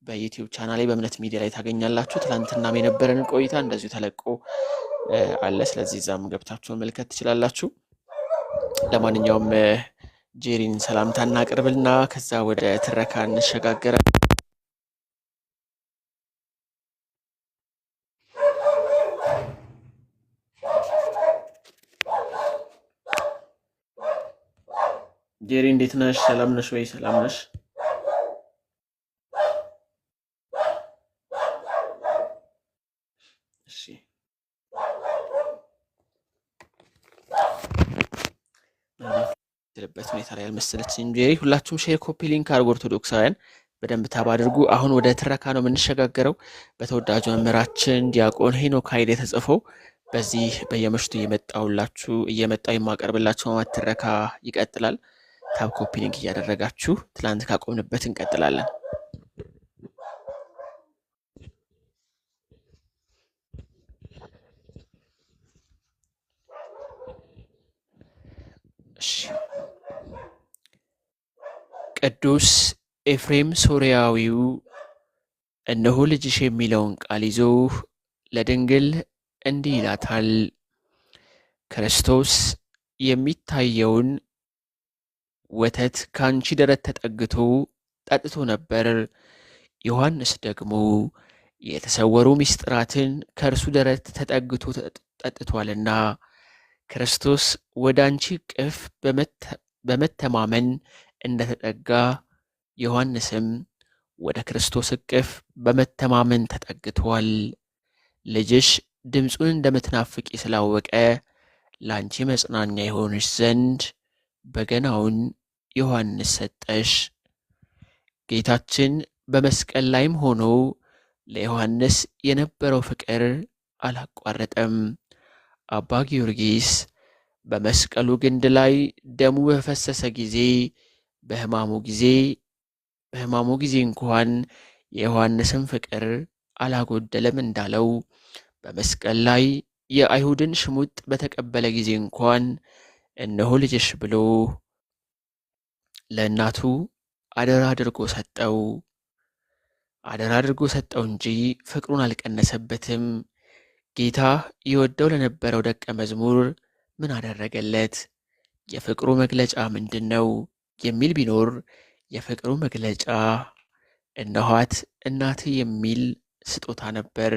በዩቲዩብ ቻናሌ በእምነት ሚዲያ ላይ ታገኛላችሁ። ትላንትናም የነበረንን ቆይታ እንደዚሁ ተለቆ አለ። ስለዚህ እዛም ገብታችሁ መመልከት ትችላላችሁ። ለማንኛውም ጄሪን ሰላምታ እናቅርብልና ከዛ ወደ ትረካ እንሸጋገራለን። ጄሪ እንዴት ነሽ? ሰላም ነሽ ወይ? ሰላም ነሽ? እሺ በት ሁኔታ ላይ ያልመሰለችኝ ጄሪ። ሁላችሁም ሼር፣ ኮፒ ሊንክ አድርጉ። ኦርቶዶክሳውያን በደንብ ታብ አድርጉ። አሁን ወደ ትረካ ነው የምንሸጋገረው። በተወዳጁ መምህራችን ዲያቆን ሄኖክ ኃይሌ የተጻፈው በዚህ በየምሽቱ እየመጣው የማቀርብላችሁ ሕማማት ትረካ ይቀጥላል። ታብ ኮፒ ሊንክ እያደረጋችሁ ትላንት ካቆምንበት እንቀጥላለን። ቅዱስ ኤፍሬም ሶርያዊው እነሆ ልጅሽ የሚለውን ቃል ይዞ ለድንግል እንዲህ ይላታል። ክርስቶስ የሚታየውን ወተት ከአንቺ ደረት ተጠግቶ ጠጥቶ ነበር። ዮሐንስ ደግሞ የተሰወሩ ምስጢራትን ከእርሱ ደረት ተጠግቶ ጠጥቷልና ክርስቶስ ወደ አንቺ እቅፍ በመተማመን እንደተጠጋ ዮሐንስም ወደ ክርስቶስ እቅፍ በመተማመን ተጠግቷል። ልጅሽ ድምፁን እንደምትናፍቂ ስላወቀ ለአንቺ መጽናኛ የሆንሽ ዘንድ በገናውን ዮሐንስ ሰጠሽ። ጌታችን በመስቀል ላይም ሆኖ ለዮሐንስ የነበረው ፍቅር አላቋረጠም። አባ ጊዮርጊስ በመስቀሉ ግንድ ላይ ደሙ በፈሰሰ ጊዜ በሕማሙ ጊዜ እንኳን የዮሐንስን ፍቅር አላጎደለም እንዳለው በመስቀል ላይ የአይሁድን ሽሙጥ በተቀበለ ጊዜ እንኳን እነሆ ልጅሽ ብሎ ለእናቱ አደራ አድርጎ ሰጠው እንጂ ፍቅሩን አልቀነሰበትም። ጌታ ይወደው ለነበረው ደቀ መዝሙር ምን አደረገለት? የፍቅሩ መግለጫ ምንድን ነው የሚል ቢኖር የፍቅሩ መግለጫ እነኋት እናት የሚል ስጦታ ነበር።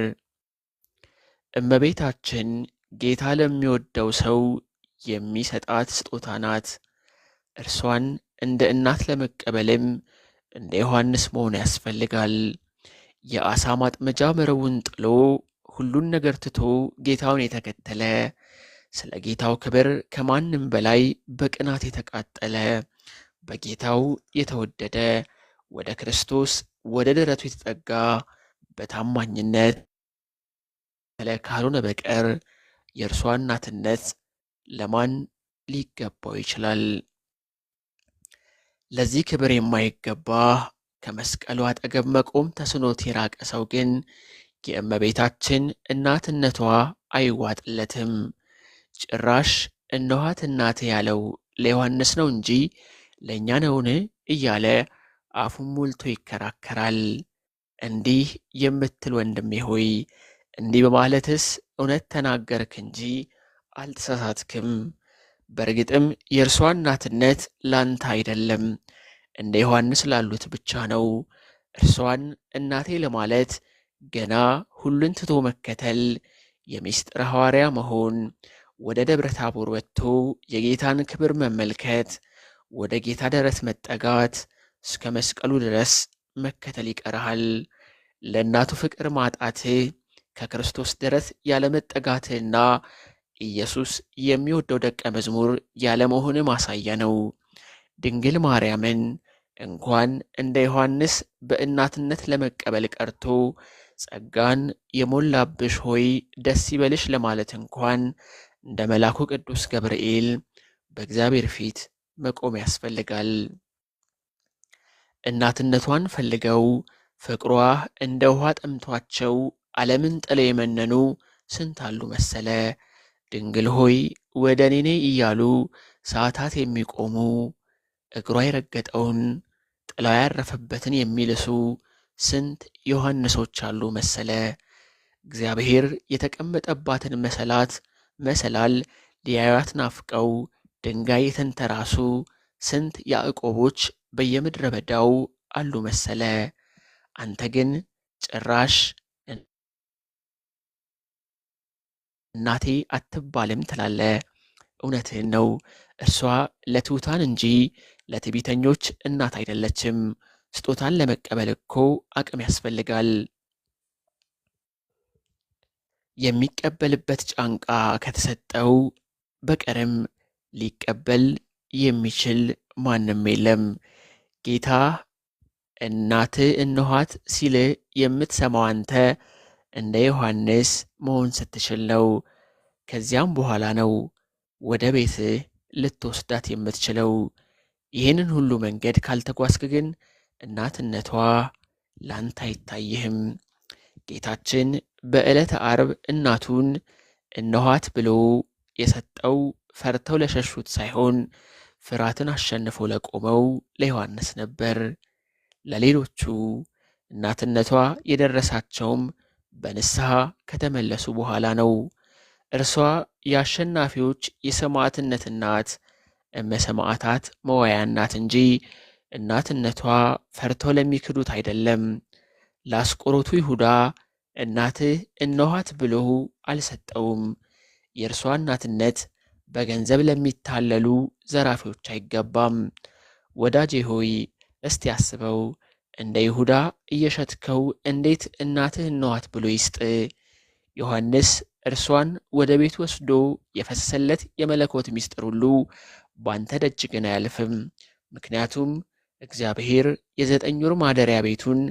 እመቤታችን ጌታ ለሚወደው ሰው የሚሰጣት ስጦታ ናት። እርሷን እንደ እናት ለመቀበልም እንደ ዮሐንስ መሆን ያስፈልጋል። የአሳ ማጥመጃ መረቡን ጥሎ ሁሉን ነገር ትቶ ጌታውን የተከተለ፣ ስለ ጌታው ክብር ከማንም በላይ በቅናት የተቃጠለ፣ በጌታው የተወደደ፣ ወደ ክርስቶስ ወደ ደረቱ የተጠጋ፣ በታማኝነት ካልሆነ በቀር የእርሷ እናትነት ለማን ሊገባው ይችላል? ለዚህ ክብር የማይገባ ከመስቀሉ አጠገብ መቆም ተስኖት የራቀ ሰው ግን የእመቤታችን እናትነቷ አይዋጥለትም። ጭራሽ እነኋት እናት ያለው ለዮሐንስ ነው እንጂ ለእኛ ነውን እያለ አፉን ሞልቶ ይከራከራል። እንዲህ የምትል ወንድሜ ሆይ እንዲህ በማለትስ እውነት ተናገርክ እንጂ አልተሳሳትክም። በእርግጥም የእርሷ እናትነት ላንተ አይደለም፣ እንደ ዮሐንስ ላሉት ብቻ ነው። እርሷን እናቴ ለማለት ገና ሁሉን ትቶ መከተል፣ የምስጢር ሐዋርያ መሆን፣ ወደ ደብረ ታቦር ወጥቶ የጌታን ክብር መመልከት፣ ወደ ጌታ ደረት መጠጋት፣ እስከ መስቀሉ ድረስ መከተል ይቀርሃል። ለእናቱ ፍቅር ማጣትህ ከክርስቶስ ደረት ያለመጠጋትህና ኢየሱስ የሚወደው ደቀ መዝሙር ያለመሆን ማሳያ ነው። ድንግል ማርያምን እንኳን እንደ ዮሐንስ በእናትነት ለመቀበል ቀርቶ ጸጋን የሞላብሽ ሆይ ደስ ይበልሽ ለማለት እንኳን እንደ መልአኩ ቅዱስ ገብርኤል በእግዚአብሔር ፊት መቆም ያስፈልጋል። እናትነቷን ፈልገው ፍቅሯ እንደ ውሃ ጠምቷቸው ዓለምን ጥለው የመነኑ ስንት አሉ መሰለ። ድንግል ሆይ ወደ እኔ ነይ እያሉ ሰዓታት የሚቆሙ እግሯ የረገጠውን ጥላው ያረፈበትን የሚልሱ ስንት ዮሐንሶች አሉ መሰለ። እግዚአብሔር የተቀመጠባትን መሰላል ሊያዩት ናፍቀው ድንጋይ የተንተራሱ ስንት ያዕቆቦች በየምድረ በዳው አሉ መሰለ። አንተ ግን ጭራሽ እናቴ አትባልም ትላለ። እውነትህን ነው። እርሷ ለትሑታን እንጂ ለትዕቢተኞች እናት አይደለችም። ስጦታን ለመቀበል እኮ አቅም ያስፈልጋል። የሚቀበልበት ጫንቃ ከተሰጠው በቀርም ሊቀበል የሚችል ማንም የለም። ጌታ እናትህ እነኋት ሲል የምትሰማው አንተ እንደ ዮሐንስ መሆን ስትችል ነው። ከዚያም በኋላ ነው ወደ ቤትህ ልትወስዳት የምትችለው። ይህንን ሁሉ መንገድ ካልተጓዝክ ግን እናትነቷ ላንተ አይታይህም። ጌታችን በዕለተ ዓርብ እናቱን እነኋት ብሎ የሰጠው ፈርተው ለሸሹት ሳይሆን ፍርሃትን አሸንፎ ለቆመው ለዮሐንስ ነበር። ለሌሎቹ እናትነቷ የደረሳቸውም በንስሐ ከተመለሱ በኋላ ነው። እርሷ የአሸናፊዎች የሰማዕትነት እናት እመሰማዕታት መዋያ እናት እንጂ እናትነቷ ፈርተው ለሚክዱት አይደለም። ለአስቆሮቱ ይሁዳ እናትህ እነኋት ብሎ አልሰጠውም። የእርሷ እናትነት በገንዘብ ለሚታለሉ ዘራፊዎች አይገባም። ወዳጄ ሆይ እስቲ አስበው፣ እንደ ይሁዳ እየሸትከው እንዴት እናትህ እነኋት ብሎ ይስጥ? ዮሐንስ እርሷን ወደ ቤት ወስዶ የፈሰሰለት የመለኮት ምስጢር ሁሉ ባንተ ደጅ ግን አያልፍም። ምክንያቱም እግዚአብሔር የ9 ወር ማደሪያ ቤቱን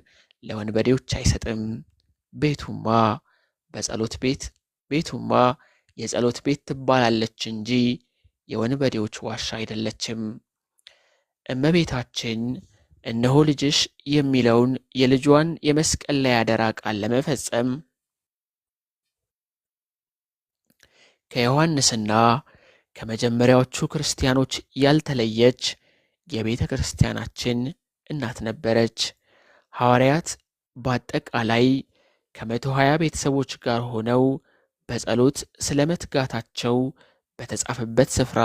ለወንበዴዎች አይሰጥም። ቤቱማ የጸሎት ቤት ትባላለች እንጂ የወንበዴዎች ዋሻ አይደለችም። እመቤታችን እነሆ ልጅሽ የሚለውን የልጇን የመስቀል ላይ አደራ ቃል ለመፈጸም ከዮሐንስና ከመጀመሪያዎቹ ክርስቲያኖች ያልተለየች የቤተ ክርስቲያናችን እናት ነበረች። ሐዋርያት በአጠቃላይ ከ120 ቤተሰቦች ጋር ሆነው በጸሎት ስለ መትጋታቸው በተጻፈበት ስፍራ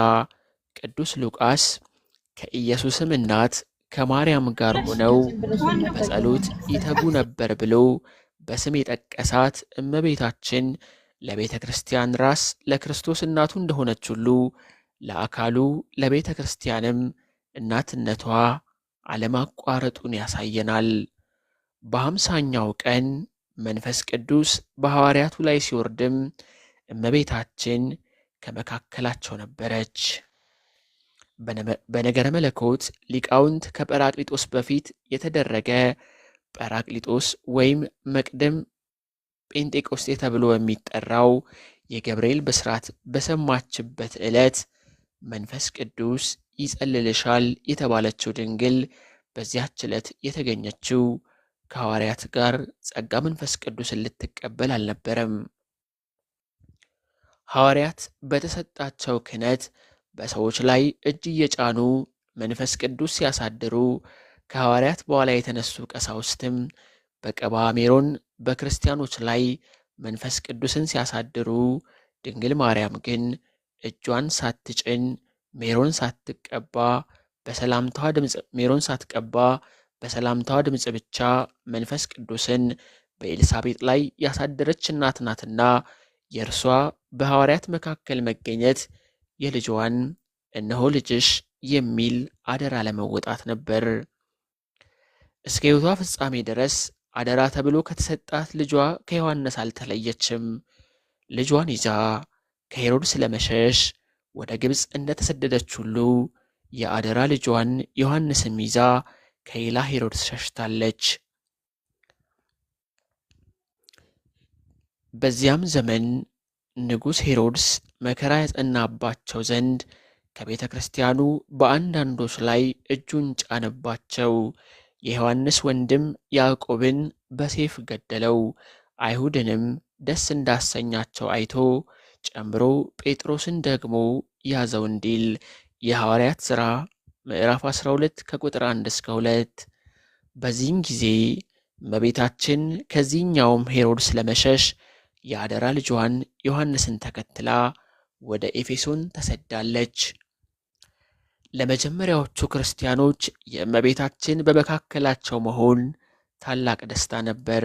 ቅዱስ ሉቃስ ከኢየሱስም እናት ከማርያም ጋር ሆነው በጸሎት ይተጉ ነበር ብሎ በስም የጠቀሳት እመቤታችን ለቤተ ክርስቲያን ራስ ለክርስቶስ እናቱ እንደሆነች ሁሉ ለአካሉ ለቤተ ክርስቲያንም እናትነቷ አለማቋረጡን ያሳየናል። በ50ኛው ቀን መንፈስ ቅዱስ በሐዋርያቱ ላይ ሲወርድም እመቤታችን ከመካከላቸው ነበረች። በነገረ መለኮት ሊቃውንት ከጰራቅሊጦስ በፊት የተደረገ ጰራቅሊጦስ ወይም መቅደም ጴንጤቆስጤ ተብሎ የሚጠራው የገብርኤል ብስራት በሰማችበት ዕለት መንፈስ ቅዱስ ይጸልልሻል የተባለችው ድንግል በዚያች ዕለት የተገኘችው ከሐዋርያት ጋር ጸጋ መንፈስ ቅዱስን ልትቀበል አልነበረም። ሐዋርያት በተሰጣቸው ክህነት በሰዎች ላይ እጅ እየጫኑ መንፈስ ቅዱስ ሲያሳድሩ፣ ከሐዋርያት በኋላ የተነሱ ቀሳውስትም በቀባ ሜሮን በክርስቲያኖች ላይ መንፈስ ቅዱስን ሲያሳድሩ፣ ድንግል ማርያም ግን እጇን ሳትጭን ሜሮን ሳትቀባ በሰላምታዋ ድምፅ ብቻ መንፈስ ቅዱስን በኤልሳቤጥ ላይ ያሳደረች እናት ናትና የእርሷ በሐዋርያት መካከል መገኘት የልጇን እነሆ ልጅሽ የሚል አደራ ለመወጣት ነበር። እስከ ሕይወቷ ፍጻሜ ድረስ አደራ ተብሎ ከተሰጣት ልጇ ከዮሐንስ አልተለየችም። ልጇን ይዛ ከሄሮድስ ለመሸሽ ወደ ግብፅ እንደተሰደደች ሁሉ የአደራ ልጇን ዮሐንስም ይዛ ከሌላ ሄሮድስ ሸሽታለች። በዚያም ዘመን ንጉሥ ሄሮድስ መከራ ያጸናባቸው ዘንድ ከቤተ ክርስቲያኑ በአንዳንዶች ላይ እጁን ጫነባቸው። የዮሐንስ ወንድም ያዕቆብን በሴፍ ገደለው። አይሁድንም ደስ እንዳሰኛቸው አይቶ ጨምሮ ጴጥሮስን ደግሞ ያዘው እንዲል የሐዋርያት ሥራ ምዕራፍ 12 ከቁጥር 1 እስከ 2። በዚህም ጊዜ እመቤታችን ከዚህኛውም ሄሮድስ ለመሸሽ የአደራ ልጇን ዮሐንስን ተከትላ ወደ ኤፌሶን ተሰዳለች። ለመጀመሪያዎቹ ክርስቲያኖች የእመቤታችን በመካከላቸው መሆን ታላቅ ደስታ ነበር።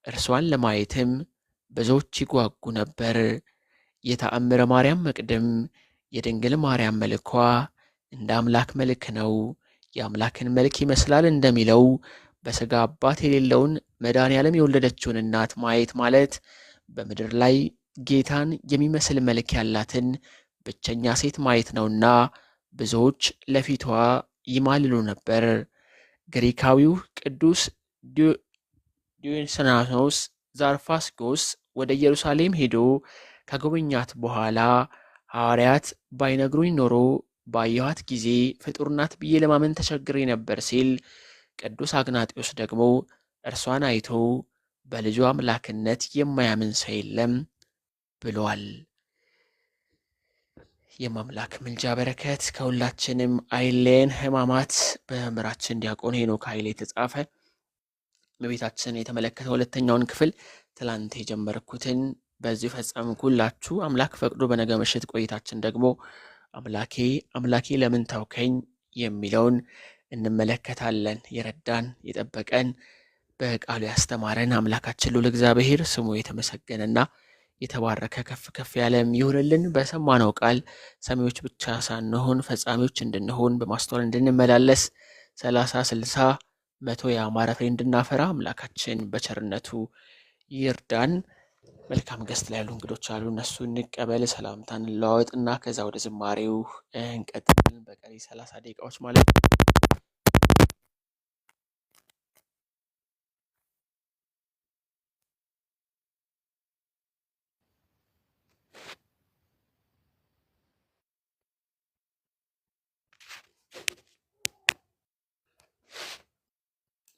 እርሷን ለማየትም ብዙዎች ይጓጉ ነበር። የተአምረ ማርያም መቅድም የድንግል ማርያም መልኳ እንደ አምላክ መልክ ነው፣ የአምላክን መልክ ይመስላል እንደሚለው በሥጋ አባት የሌለውን መድኃኔዓለም የወለደችውን እናት ማየት ማለት በምድር ላይ ጌታን የሚመስል መልክ ያላትን ብቸኛ ሴት ማየት ነውና ብዙዎች ለፊቷ ይማልሉ ነበር። ግሪካዊው ቅዱስ ዲዮስናኖስ ዛርፋስጎስ ወደ ኢየሩሳሌም ሄዶ ከጎበኛት በኋላ ሐዋርያት ባይነግሩኝ ኖሮ ባየኋት ጊዜ ፍጡር ናት ብዬ ለማመን ተቸግሬ ነበር ሲል፣ ቅዱስ አግናጢዮስ ደግሞ እርሷን አይቶ በልጇ አምላክነት የማያምን ሰው የለም ብሏል። የማምላክ ምልጃ በረከት ከሁላችንም አይለየን። ሕማማት በመምህራችን ዲያቆን ሄኖክ ኃይሌ የተጻፈ እመቤታችንን የተመለከተ ሁለተኛውን ክፍል ትላንት የጀመርኩትን በዚሁ ፈጸምኩላችሁ። አምላክ ፈቅዶ በነገ ምሽት ቆይታችን ደግሞ አምላኬ አምላኬ ለምን ተውከኝ የሚለውን እንመለከታለን። የረዳን የጠበቀን በቃሉ ያስተማረን አምላካችን ልዑል እግዚአብሔር ስሙ የተመሰገነና የተባረከ ከፍ ከፍ ያለም ይሁንልን። በሰማነው ቃል ሰሚዎች ብቻ ሳንሆን ፈጻሚዎች እንድንሆን በማስተዋል እንድንመላለስ 30 60 መቶ የአማረ ፍሬ እንድናፈራ አምላካችን በቸርነቱ ይርዳን። መልካም ገስት ላይ ያሉ እንግዶች አሉ፣ እነሱ እንቀበል፣ ሰላምታ እንለዋወጥና ከዛ ወደ ዝማሬው እንቀጥልን በቀሪ 30 ደቂቃዎች ማለት ነው።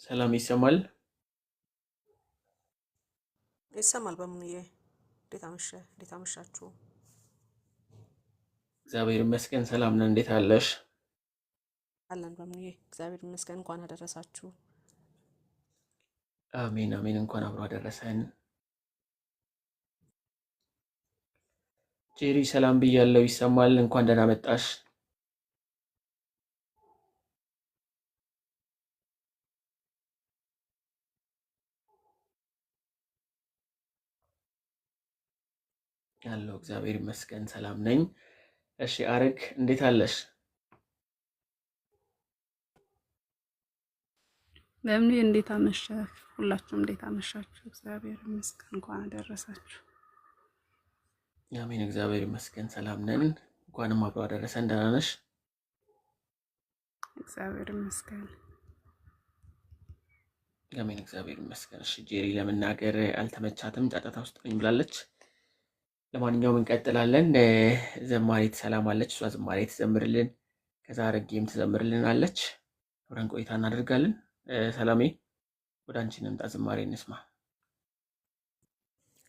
ሰላም ይሰማል? ይሰማል። በምንዬ እንዴት አመሸ? እንዴት አመሻችሁ? እግዚአብሔር ይመስገን ሰላም ነን። እንዴት አለሽ? አለን በምንዬ እግዚአብሔር ይመስገን። እንኳን አደረሳችሁ። አሜን አሜን። እንኳን አብሮ አደረሰን። ጄሪ ሰላም ብያለው። ይሰማል? እንኳን ደህና መጣሽ። ያለው እግዚአብሔር ይመስገን ሰላም ነኝ። እሺ አረግ እንዴት አለሽ? ለምን እንዴት አመሸህ? ሁላችሁም እንዴት አመሻችሁ? እግዚአብሔር ይመስገን። እንኳን አደረሳችሁ። አሜን። እግዚአብሔር ይመስገን ሰላም ነን። እንኳንም አብሮ አደረሰን። ደህና ነሽ? እግዚአብሔር ይመስገን። አሜን። እግዚአብሔር ይመስገን። እሺ ጄሪ ለመናገር አልተመቻትም፣ ጫጫታ ውስጥ ነኝ ብላለች። ለማንኛውም እንቀጥላለን። ዘማሪት ሰላም አለች፣ እሷ ዝማሬ ትዘምርልን፣ ከዛ አረጌም ትዘምርልን አለች። አብረን ቆይታ እናደርጋለን። ሰላሜ ወደ አንቺ እንምጣ፣ ዝማሬ እንስማ።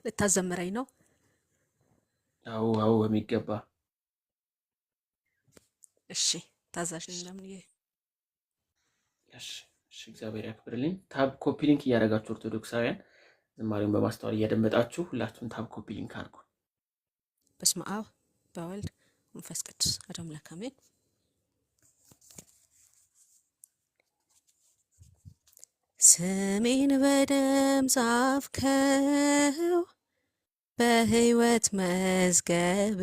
ልታዘምረኝ ነው? አዎ አዎ፣ በሚገባ እሺ፣ ታዛዥ ነኝ። ለምንዬ እሺ፣ እግዚአብሔር ያክብርልኝ። ታብ ኮፒ ሊንክ እያደረጋችሁ ኦርቶዶክሳውያን ዝማሬውን በማስተዋል እያደመጣችሁ ሁላችሁም ታብ ኮፒ ሊንክ አድርጉ። በስመ አብ በወልድ መንፈስ ቅዱስ አሐዱ አምላክ አሜን። ስሜን በደም ጻፍከው በሕይወት መዝገብ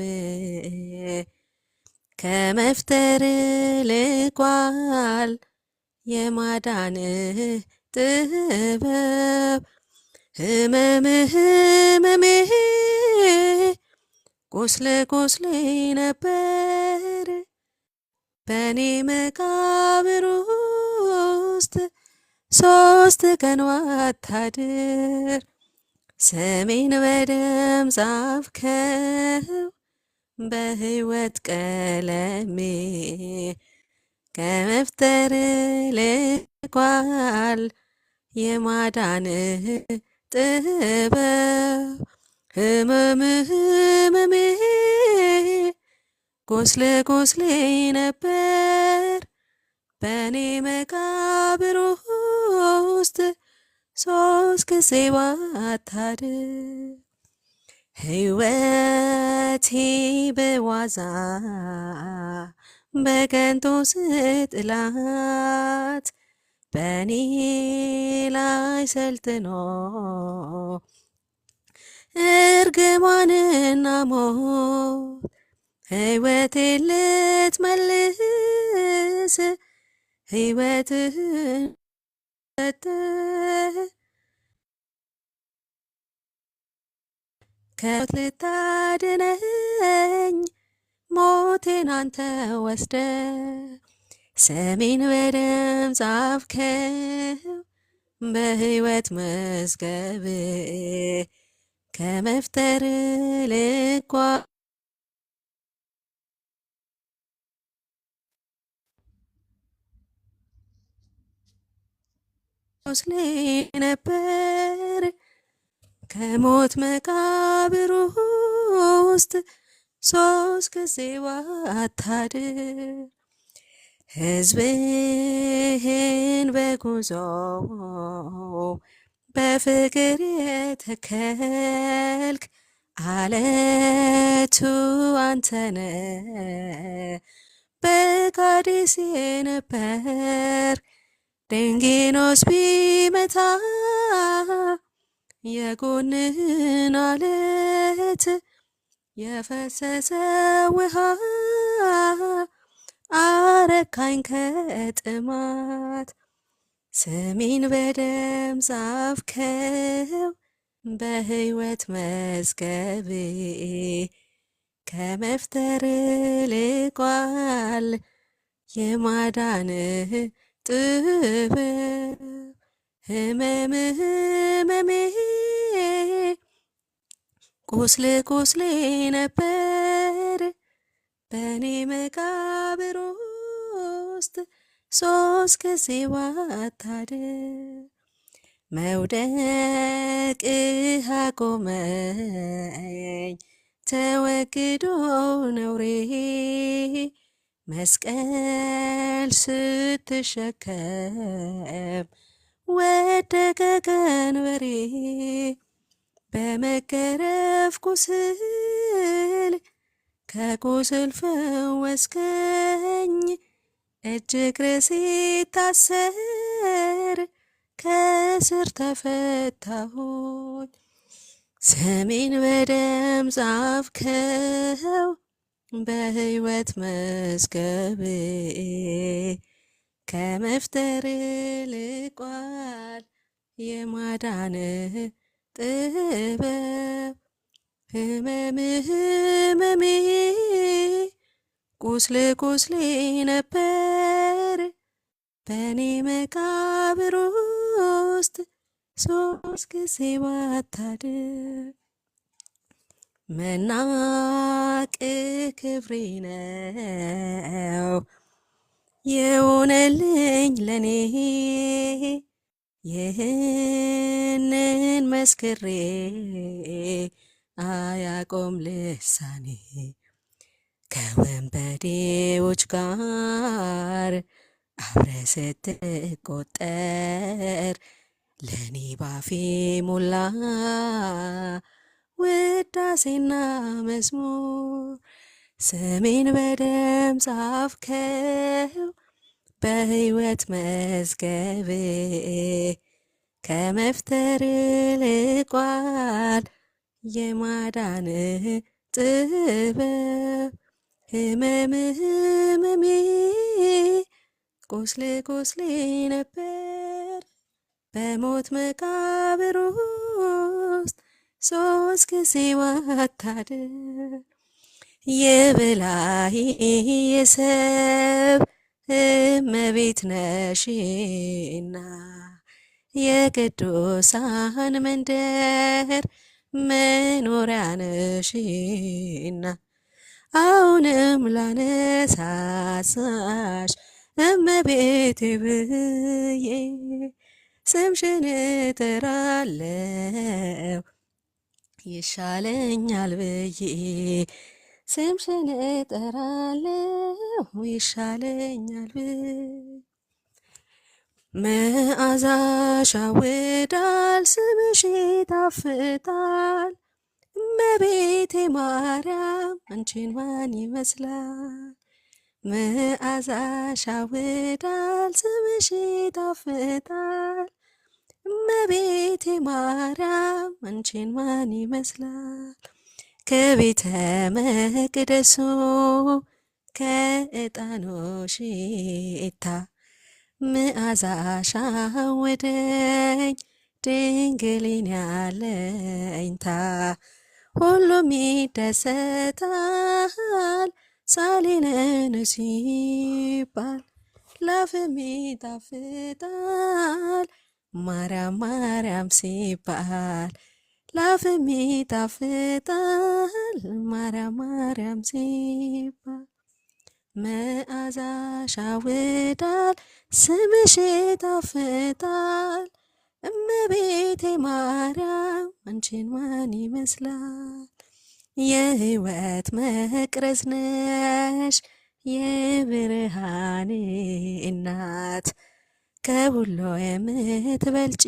ከመፍጠር ልቋል የማዳን ጥበብ ህመምህ ህመምህ ቁስል ቁስሌ ነበር በእኔ መቃብር ውስጥ 3 ቀን ዋታድር። ስሜን በደም ጻፍከው በሕይወት ቀለሜ ከመፍጠር ልቋል የማዳንህ ጥበብ። ህመምህ ህመሜ ቁስል ቁስሌ ነበር በእኔ መቃብር ውስጥ 3 ጊዜ ባታድር። ሕይወቴ በዋዛ በከንቱ ስጥላት በእኔ ላይ ሰልጥኖ እርግማንና ሞት ሕይወቴን ልትመልስ ሕይወትህን ሰጠ። ከሞት ልታድነኝ ሞቴን አንተ ወስደ ስሜን በደም ጻፍከው በሕይወት መዝገብ ከመፍጠር ልቋ ቁስሌ ነበር ከሞት መቃብር ውስጥ 3 ጊዜ ባታድር። ሕዝብህን በጉዞ በፍቅር የተከልክ አለቱ አንተነ በቃዴስ ነበር። ድንጊኖስ ቢመታ የጎንህን አለት የፈሰሰ ውሃ አረካኝ ከጥማት። ስሜን በደም ጻፍከው በሕይወት መዝገብ ከመፍጠር ልቋል የማዳንህ ጥበብ። ህመምህ ህመሜ ቁስል ቁስሌ ነበር በእኔ መቃብር ውስጥ 3 ጊዜ ባታድር። መውደቅህ አቆመኝ ተወግዶ ነውሬ መስቀል ስትሸከም ወደቀ ቀንበሬ። በመገረፍ ቁስል ከቁስል ፈወስከኝ እጅ እግር ሲታሰር ከስር ተፈታሁኝ። ስሜን በደም ጻፍከው በሕይወት መዝገብ ከመፍጠር ልቋል የማዳንህ ጥበብ። ህመምህ ህመሜ ቁስል ቁስሌ ነበር በእኔ መቃብር ውስጥ 3 ጊዜ ባታድር። መናቅህ ክብሬ ነው የሆነልኝ ለኔ ይህንን መስክሬ አያቆም ልሳኔ። ከወንበዴዎች ጋር አብረ ስትቆጠር ለኔ ባፌ ሞላ ውዳሴና መዝሙር። ስሜን በደም ጻፍከው በሕይወት መዝገብ ከመፍጠር ልቋል የማዳንህ ጥበብ። ህመምህ ህመሜ ቁስል ቁስሌ ነበር በሞት መቃብር ውስጥ 3 ጊዜ ባታድር። የበላይ የሰብ እመቤት ነሽና የቅዱሳን መንደር መኖሪያ ነሽና አሁንም ላነሳሳሽ እመቤቴ ብዬ ስምሽን እጠራለሁ ይሻለኛል ብዬ ስምሽን እጠራለሁ ይሻለኛል ብዬ መዓዛሽ ያውዳል ስምሽ ይጣፍጣል እመቤቴ ማርያም አንቺን ማን ይመስላል? መዓዛሽ ያውዳል ስምሽ ይጣፍጣል እመቤቴ ማርያም አንቺን ማን ይመስላል? ከቤተ መቅደሱ ከዕጣኑ ሽታ መዓዛሽ አወደኝ ድንግልን ያለኝታ ሁሉም ይደሰታል ሳሊነን ሲባል ላፍም ይጣፍጣል ማርያም ማርያም ሲባል ላፍም ይጣፍጣል ማርያም ማርያም ሲባል መዓዛሽ ያውዳል ስምሽ ይጣፍጣል እመቤቴ ማርያም አንቺን ማን ይመስላል? የሕይወት መቅረዝ ነሽ የብርሃን እናት ከሁሉ የምትበልጪ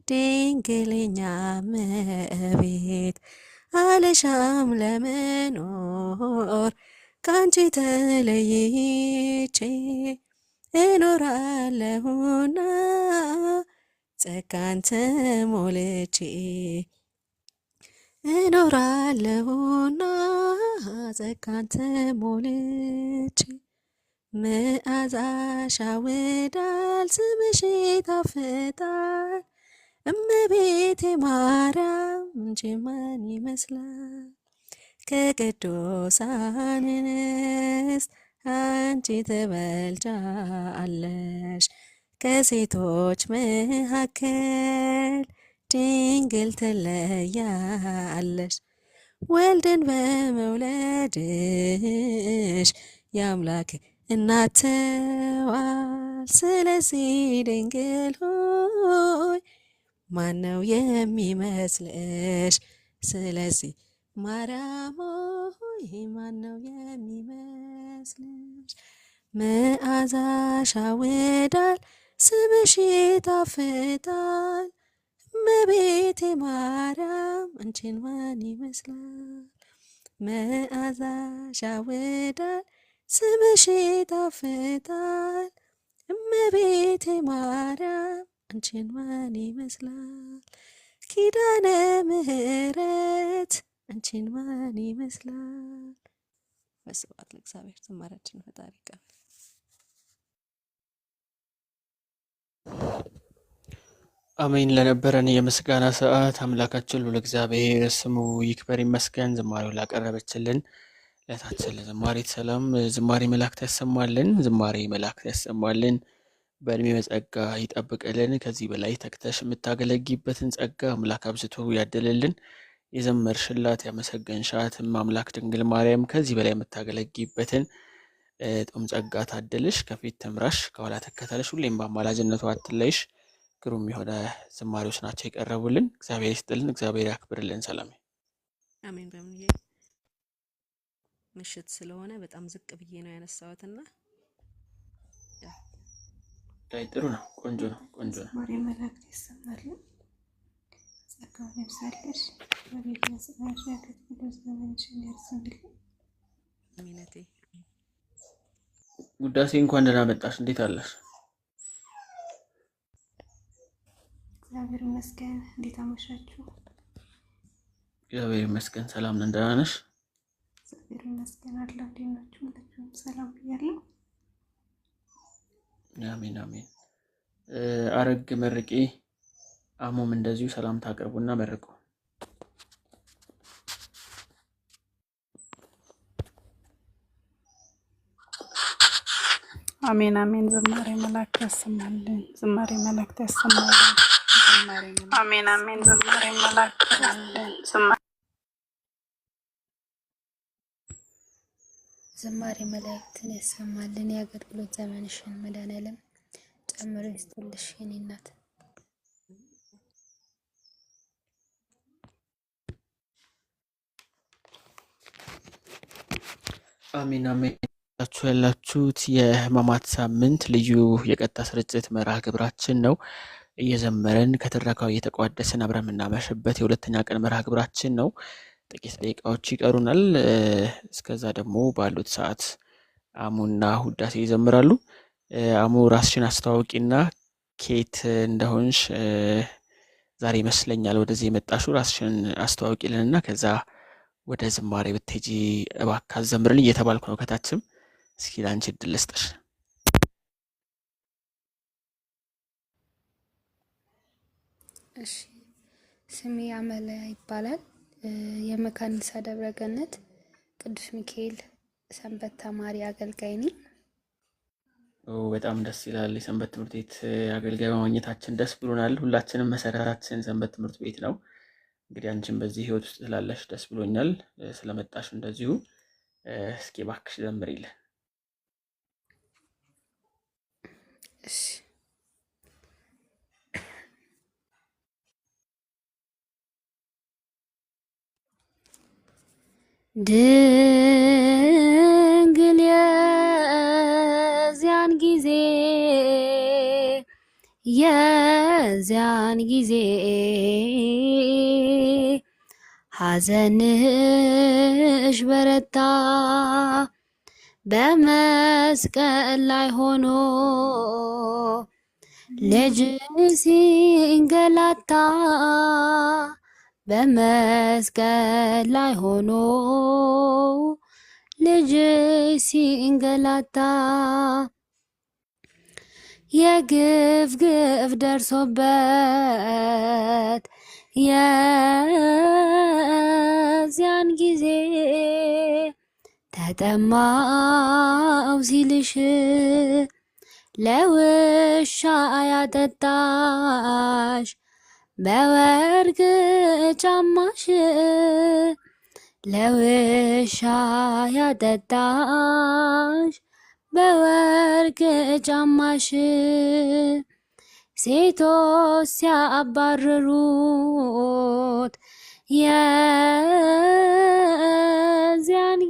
ድንግልኛ እመቤት አልሻም ለመኖር ካንቺ ተለይቼ እኖራለሁና ጸጋን ተሞልቼ እኖራለሁና ጸጋን ተሞልቼ መዓዛሽ ያውዳል ስምሽ ይጣፍጣል እመቤቴ ማርያም አንቺን ማን ይመስላል? ከቅዱሳን እንስት አንቺ ትበልጫለሽ ከሴቶች መካከል ድንግል ትለያለሽ ወልድን በመውለድሽ የአምላክ እናት ተዋል ስለዚህ ድንግል ሆይ ማነው የሚመስልሽ? ስለዚህ ማርያም ሆይ ማነው የሚመስልሽ? መዓዛሽ ያውዳል ስምሽ ይጣፍጣል እመቤቴ ማርያም አንቺን ማን ይመስላል? መዓዛሽ ያውዳል ስምሽ ይጣፍጣል እመቤቴ ማርያም አንቺን ማን ይመስላል? ኪዳነ ምሕረት አንቺን ማን ይመስላል? በስብሐት ለእግዚአብሔር። ዝማሬያችን ፈጣሪ ይቀበል። አሜን። ለነበረን የምስጋና ሰዓት አምላካችን ልዑል እግዚአብሔር ስሙ ይክበር ይመስገን። ዝማሬው ላቀረበችልን ለታችን ለዘማሪት ሰላም ዝማሬ መላእክት ያሰማልን፣ ዝማሬ መላእክት ያሰማልን፣ በእድሜ በጸጋ ይጠብቅልን። ከዚህ በላይ ተክተሽ የምታገለጊበትን ጸጋ አምላክ አብዝቶ ያደለልን። የዘመርሽላት ያመሰገንሻት አምላክ ድንግል ማርያም ከዚህ በላይ የምታገለጊበትን ጦም ጸጋ ታደልሽ። ከፊት ተምራሽ ከኋላ ተከተለሽ፣ ሁሌም በአማላጅነቷ አትለይሽ። ግሩም የሆነ ዝማሬዎች ናቸው የቀረቡልን። እግዚአብሔር ይስጥልን፣ እግዚአብሔር ያክብርልን። ሰላም አሜን። በምንዬ ምሽት ስለሆነ በጣም ዝቅ ብዬ ነው ያነሳሁትና ጥሩ ነው። ቆንጆ ነው። ቆንጆ ነው። ማርያም መላእክት ይሰማልን፣ ጸጋውን ይብዛልሽ፣ በቤት መስራሽ ያከትብሎስ ዘመንሽን ያርዝምልን። አሜነቴ ውዳሴ እንኳን ደህና መጣሽ። እንዴት አለሽ? እግዚአብሔር ይመስገን። እንዴት አመሻችሁ? እግዚአብሔር ይመስገን ሰላም ነን። ደህና ነሽ? እግዚአብሔር ይመስገን አለሁ። እንዴት ናችሁ? ሁላችሁም ሰላም ብያለሁ። አሜን አሜን። አረግ መርቄ አሞም እንደዚሁ ሰላምታ አቅርቡና መርቁ። አሜን አሜን። ዝማሬ መላእክት ያሰማልን። ዝማሬ መላእክት ያሰማልን። አሜን አሜን። ዝማሬ መላእክት ያሰማልን። ዝማሬ መላእክትን ያሰማልን። የአገልግሎት ዘመንሽን መድኃኔዓለም ጨምሮ ይስጥልሽ የኔ እናት። አሜን አሜን። ያላችሁት የሕማማት ሳምንት ልዩ የቀጥታ ስርጭት መርሃ ግብራችን ነው። እየዘመረን ከትረካው እየተቋደስን አብረን የምናመሽበት የሁለተኛ ቀን መርሃ ግብራችን ነው። ጥቂት ደቂቃዎች ይቀሩናል። እስከዛ ደግሞ ባሉት ሰዓት አሙና ሁዳሴ ይዘምራሉ። አሙ ራስሽን አስተዋውቂና ኬት እንደሆንሽ ዛሬ ይመስለኛል ወደዚህ የመጣሽው። ራስሽን አስተዋውቂልንና ከዛ ወደ ዝማሬ ብትሄጂ እባክህ አዘምርልኝ እየተባልኩ ነው ከታችም። እስኪ ላንቺ እድል ልስጥሽ። እሺ፣ ስሜ አመለያ ይባላል። የመካኒሳ ደብረ ገነት ቅዱስ ሚካኤል ሰንበት ተማሪ አገልጋይ ነኝ። በጣም ደስ ይላል። የሰንበት ትምህርት ቤት አገልጋይ በማግኘታችን ደስ ብሎናል። ሁላችንም መሰረታችን ሰንበት ትምህርት ቤት ነው። እንግዲህ አንቺን በዚህ ህይወት ውስጥ ስላለሽ ደስ ብሎኛል። ስለመጣሽ እንደዚሁ እስኪ እባክሽ ዘምሪልን። እሺ፣ ድንግል የዚያን ጊዜ ሐዘንሽ በረታ በመስቀል ላይ ሆኖ ልጅ ሲንገላታ በመስቀል ላይ ሆኖ ልጅ ሲንገላታ የግፍ ግፍ ደርሶበት የዚያን ጊዜ ተጠማው ሲልሽ ለውሻ ያጠጣሽ በወርቅ ጫማሽ ለውሻ ያጠጣሽ በወርቅ ጫማሽ ሴቶች ሲያባርሩት የዚያን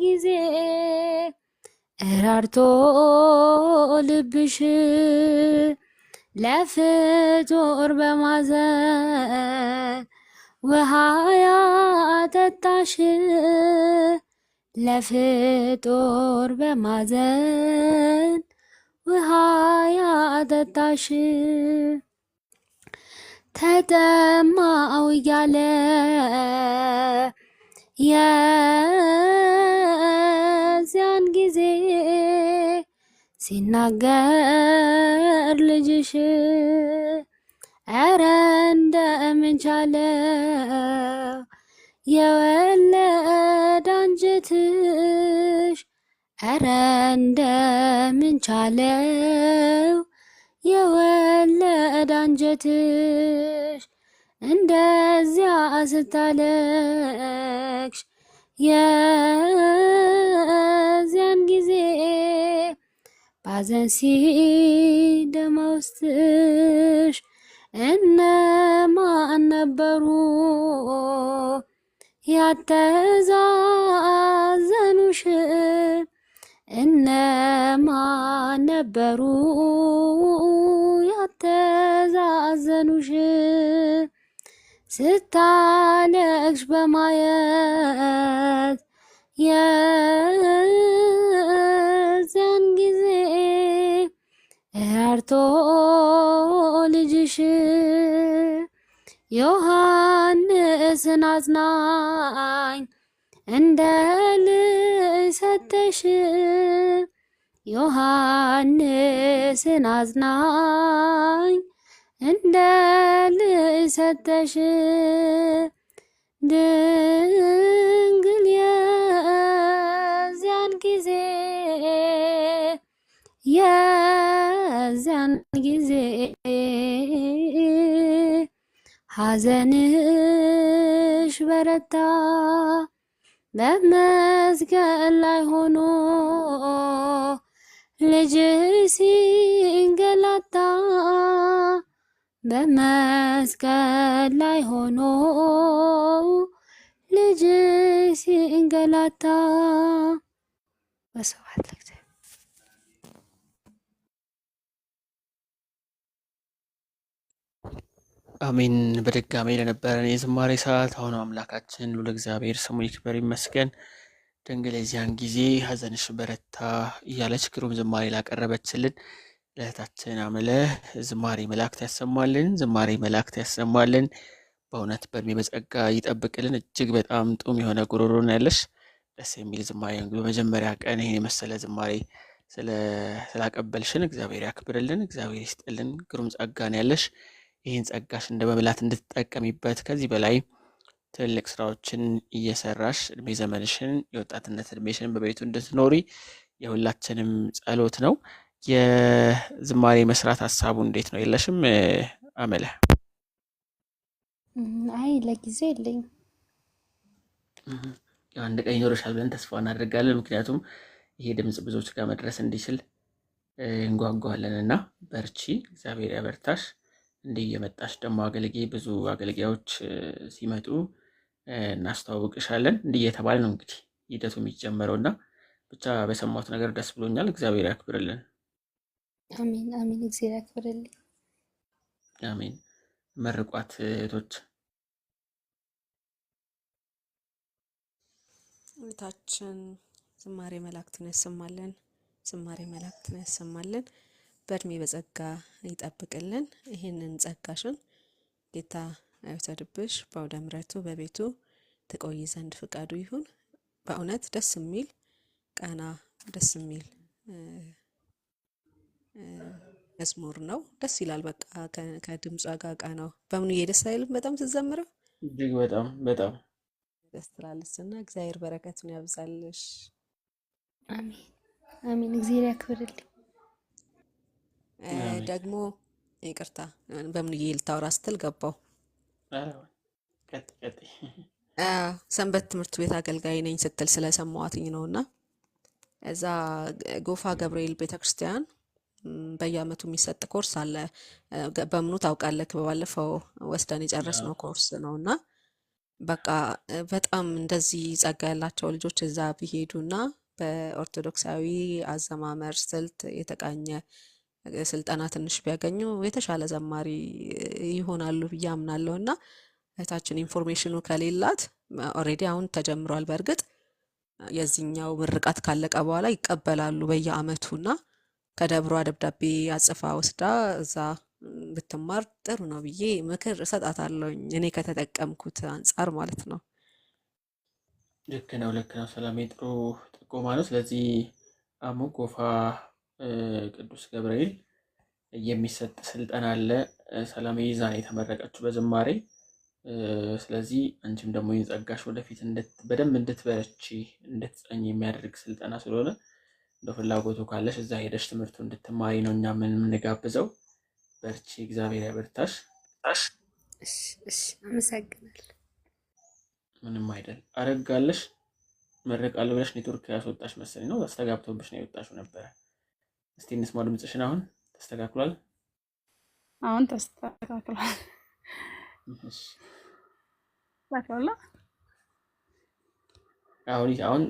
ጊዜ እራርቶ ልብሽ ለፍጡር በማዘን ውሃ ያጠጣሽ ለፍጡር በማዘን ውሃ ያጠጣሽ ተጠማው እያለ የዚያን ጊዜ ሲናገር ልጅሽ ኧረ እንደምን ቻለው የወለድ አንጀትሽ ኧረ እንደምን ቻለው የወለድ አንጀትሽ እንደዚያ ስታለቅሽ የዚያን ጊዜ ባዘን ሲደማ ውስጥሽ እነማን ነበሩ ያተዛዘኑሽ? እነማን ነበሩ ያተዛዘኑሽ? ስታለቅሽ በማየት የዚያን ጊዜ እራርቶ ልጅሽ ዮሐንስን አጽናኝ እንደ ልጅ ሰጠሽ ዮሐንስን አጽናኝ እንደ ልጅ ሰጠሽ ድንግል የዚያን ጊዜ በዚያን ጊዜ ሐዘንሽ በረታ በመስቀል ላይ ሆኖ ልጅሽ ሲንገላታ በመስቀል ላይ ሆኖ ልጅሽ ሲንገላታ ወስብሐት ለእግዚአብሔር። አሜን። በድጋሚ ለነበረን የዝማሬ ሰዓት አሁን አምላካችን ልዑል እግዚአብሔር ስሙ ይክበር ይመስገን። ድንግል የዚያን ጊዜ ሐዘንሽ በረታ እያለች ግሩም ዝማሬ ላቀረበችልን ለእህታችን አመለ ዝማሬ መላእክት ያሰማልን፣ ዝማሬ መላእክት ያሰማልን። በእውነት በእድሜ በጸጋ ይጠብቅልን። እጅግ በጣም ጡም የሆነ ጉሮሮ ነው ያለሽ። ደስ የሚል ዝማሬ ነው። በመጀመሪያ ቀን ይህን የመሰለ ዝማሬ ስላቀበልሽን እግዚአብሔር ያክብርልን፣ እግዚአብሔር ይስጥልን። ግሩም ጸጋ ነው ያለሽ። ይህን ጸጋሽ እንደ መብላት እንድትጠቀሚበት ከዚህ በላይ ትልልቅ ስራዎችን እየሰራሽ እድሜ ዘመንሽን የወጣትነት እድሜሽን በቤቱ እንድትኖሪ የሁላችንም ጸሎት ነው። የዝማሬ መስራት ሀሳቡ እንዴት ነው? የለሽም አመለ? አይ ለጊዜው የለኝም። አንድ ቀን ይኖርሻል ብለን ተስፋ እናደርጋለን። ምክንያቱም ይሄ ድምፅ ብዙዎች ጋር መድረስ እንዲችል እንጓጓለን እና በርቺ፣ እግዚአብሔር ያበርታሽ። እንዲህ እየመጣሽ ደግሞ አገልጌ ብዙ አገልጋዮች ሲመጡ እናስተዋውቅሻለን። እንዲህ እየተባለ ነው እንግዲህ ሂደቱ የሚጀመረው እና ብቻ በሰማሁት ነገር ደስ ብሎኛል። እግዚአብሔር ያክብርልን። አሜን አሜን። እግዚአብሔር ያክብርልኝ። አሜን። መርቋት እህቶች። እህታችን ዝማሬ መላእክትን ያሰማልን፣ ዝማሬ መላእክትን ያሰማልን፣ በእድሜ በጸጋ ይጠብቅልን። ይህንን ጸጋሽን ጌታ አይውሰድብሽ፣ በአውደ ምሕረቱ በቤቱ ትቆይ ዘንድ ፍቃዱ ይሁን። በእውነት ደስ የሚል ቃና ደስ የሚል መዝሙር ነው። ደስ ይላል። በቃ ከድምጿ ጋር ቃናው በምኑ ደስ አይልም? በጣም ስትዘምረው እጅግ በጣም በጣም ደስ ትላለች እና እግዚአብሔር በረከቱን ያብዛልሽ። አሜን አሜን። እግዚአብሔር ያክብርልኝ። ደግሞ ይቅርታ በምኑ ልታወራ ስትል ገባው። ሰንበት ትምህርት ቤት አገልጋይ ነኝ ስትል ስለሰማዋትኝ ነውና እዛ ጎፋ ገብርኤል ቤተክርስቲያን በየአመቱ የሚሰጥ ኮርስ አለ። በምኑ ታውቃለህ? በባለፈው ወስደን የጨረስነው ኮርስ ነውና በቃ በጣም እንደዚህ ጸጋ ያላቸው ልጆች እዛ ቢሄዱና በኦርቶዶክሳዊ አዘማመር ስልት የተቃኘ ስልጠና ትንሽ ቢያገኙ የተሻለ ዘማሪ ይሆናሉ ብዬ አምናለሁ። እና እህታችን ኢንፎርሜሽኑ ከሌላት ኦልሬዲ አሁን ተጀምሯል። በእርግጥ የዚህኛው ምርቃት ካለቀ በኋላ ይቀበላሉ በየአመቱና ከደብሯ ደብዳቤ አጽፋ ወስዳ እዛ ብትማር ጥሩ ነው ብዬ ምክር እሰጣታለሁኝ፣ እኔ ከተጠቀምኩት አንጻር ማለት ነው። ልክ ነው ልክ ነው። ሰላሜ ጥሩ ጥቆማ ነው። ስለዚህ አሞ ጎፋ ቅዱስ ገብርኤል የሚሰጥ ስልጠና አለ። ሰላሜ ይዛ ነው የተመረቀችው በዝማሬ። ስለዚህ አንቺም ደግሞ ይህን ጸጋሽ ወደፊት በደንብ እንድትበረቺ እንድትጸኝ የሚያደርግ ስልጠና ስለሆነ እንደ ፍላጎቱ ካለሽ እዛ ሄደሽ ትምህርቱ እንድትማሪ ነው እኛ የምንጋብዘው። በርቺ፣ እግዚአብሔር ያበርታሽ። እሺ አመሰግናለሁ። ምንም አይደል። አረጋለሽ መረቃለሁ ብለሽ ኔትወርክ ያስወጣሽ መሰለኝ ነው። አስተጋብቶብሽ ነው የወጣሽው ነበረ። እስቲ እንስማው ድምፅሽን። አሁን ተስተካክሏል? አሁን ተስተካክሏል።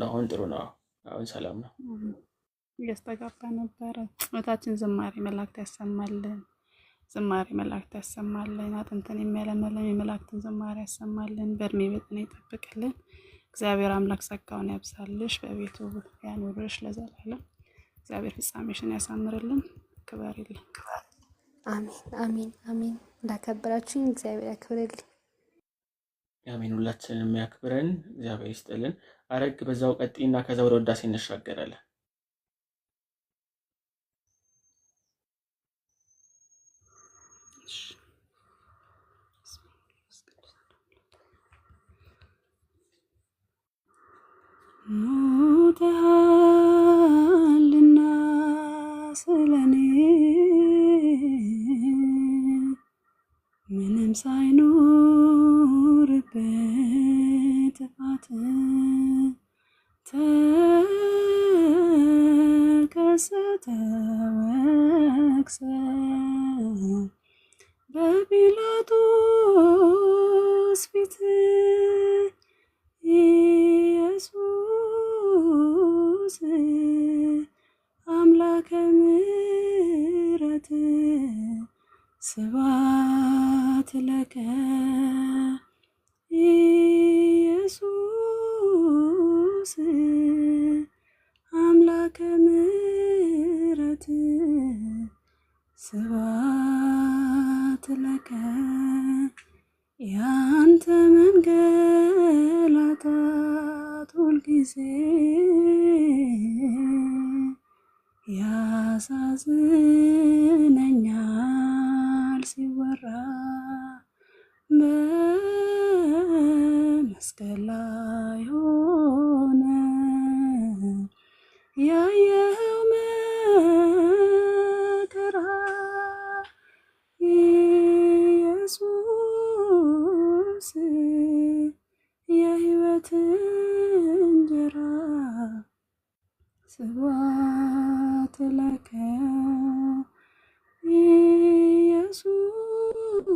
አሁን ጥሩ ነው። አሁን ሰላም ነው። እያስተጋባ ነበረ። እህታችን ዝማሬ መላእክት ያሰማልን፣ ዝማሬ መላእክት ያሰማልን። አጥንትን የሚያለመልም የመላእክትን ዝማሬ ያሰማልን፣ በእድሜ በጤና ይጠብቅልን። እግዚአብሔር አምላክ ጸጋውን ያብዛልሽ፣ በቤቱ ያኑርሽ ለዘላለም። እግዚአብሔር ፍጻሜሽን ያሳምርልን፣ ክበሪልን። አሜን አሜን አሜን። እንዳከበራችሁኝ እግዚአብሔር ያክብርልኝ። አሜን። ሁላችንም ያክብረን፣ እግዚአብሔር ይስጥልን። አረግ በዛው ቀጥይና ከዛ ወደ ወዳሴ እንሻገራለን። ሞተሃልና ስለኔ ሳይኖርበት ጥፋት ተከሰተ ወቅሰ በጲላጦስ ፊት ኢየሱስ አምላከ ምሕረት ስብሐት ለከ ኢየሱስ አምላከ ምሕረት ስብሐት ለከ። ያንተ መንገላታት ሁልጊዜ ያሳዝነኛል ሲወራ በመስቀል ላይ ሆነ ያየኸው መከራ ኢየሱስ የሕይወት እንጀራ ስብሐት ለከ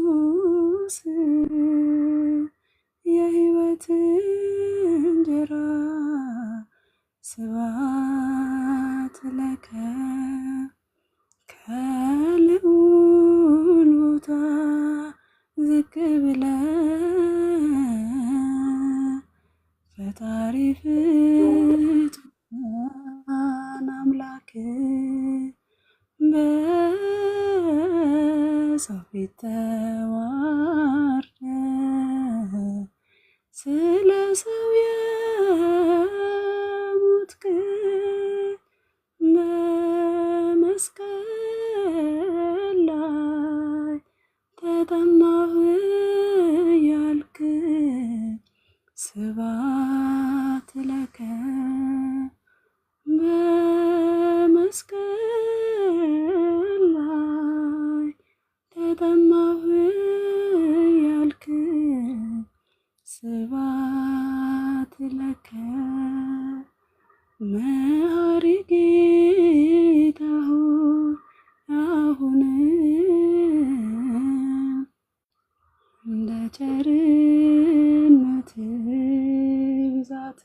ኢየሱስ የሕይወት እንጀራ ስብሐት ለከ። ከልዑል ቦታ ዝቅ ብለህ ፈጣሪ ፍጡራን አምላክ በሰው ፊት ተዋርደህ ስለ ሰው የሞትክ በመስቀል ላይ ተጠማሁ ያልክ ስብሐት ለከ በመስቀል ላይ ተጠማሁ ያልክ ስብሐት ለከ። መሐሪ ጌታ ሆይ አሁንም እንደ ቸርነት ብዛት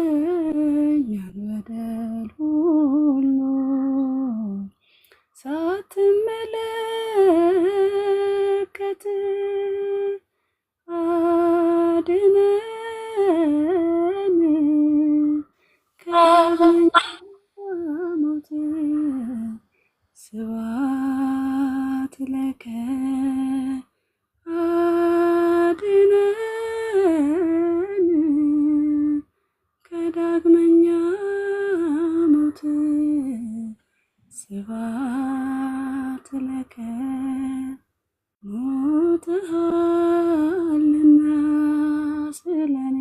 የእኛን በደል ሁሉ ሳትመለከት አድነን ከሞት ስብሐት ለከ አድነን ከዳግመኛ ሞት ስብሐት ለከ። ሞትሃልና ስለኔ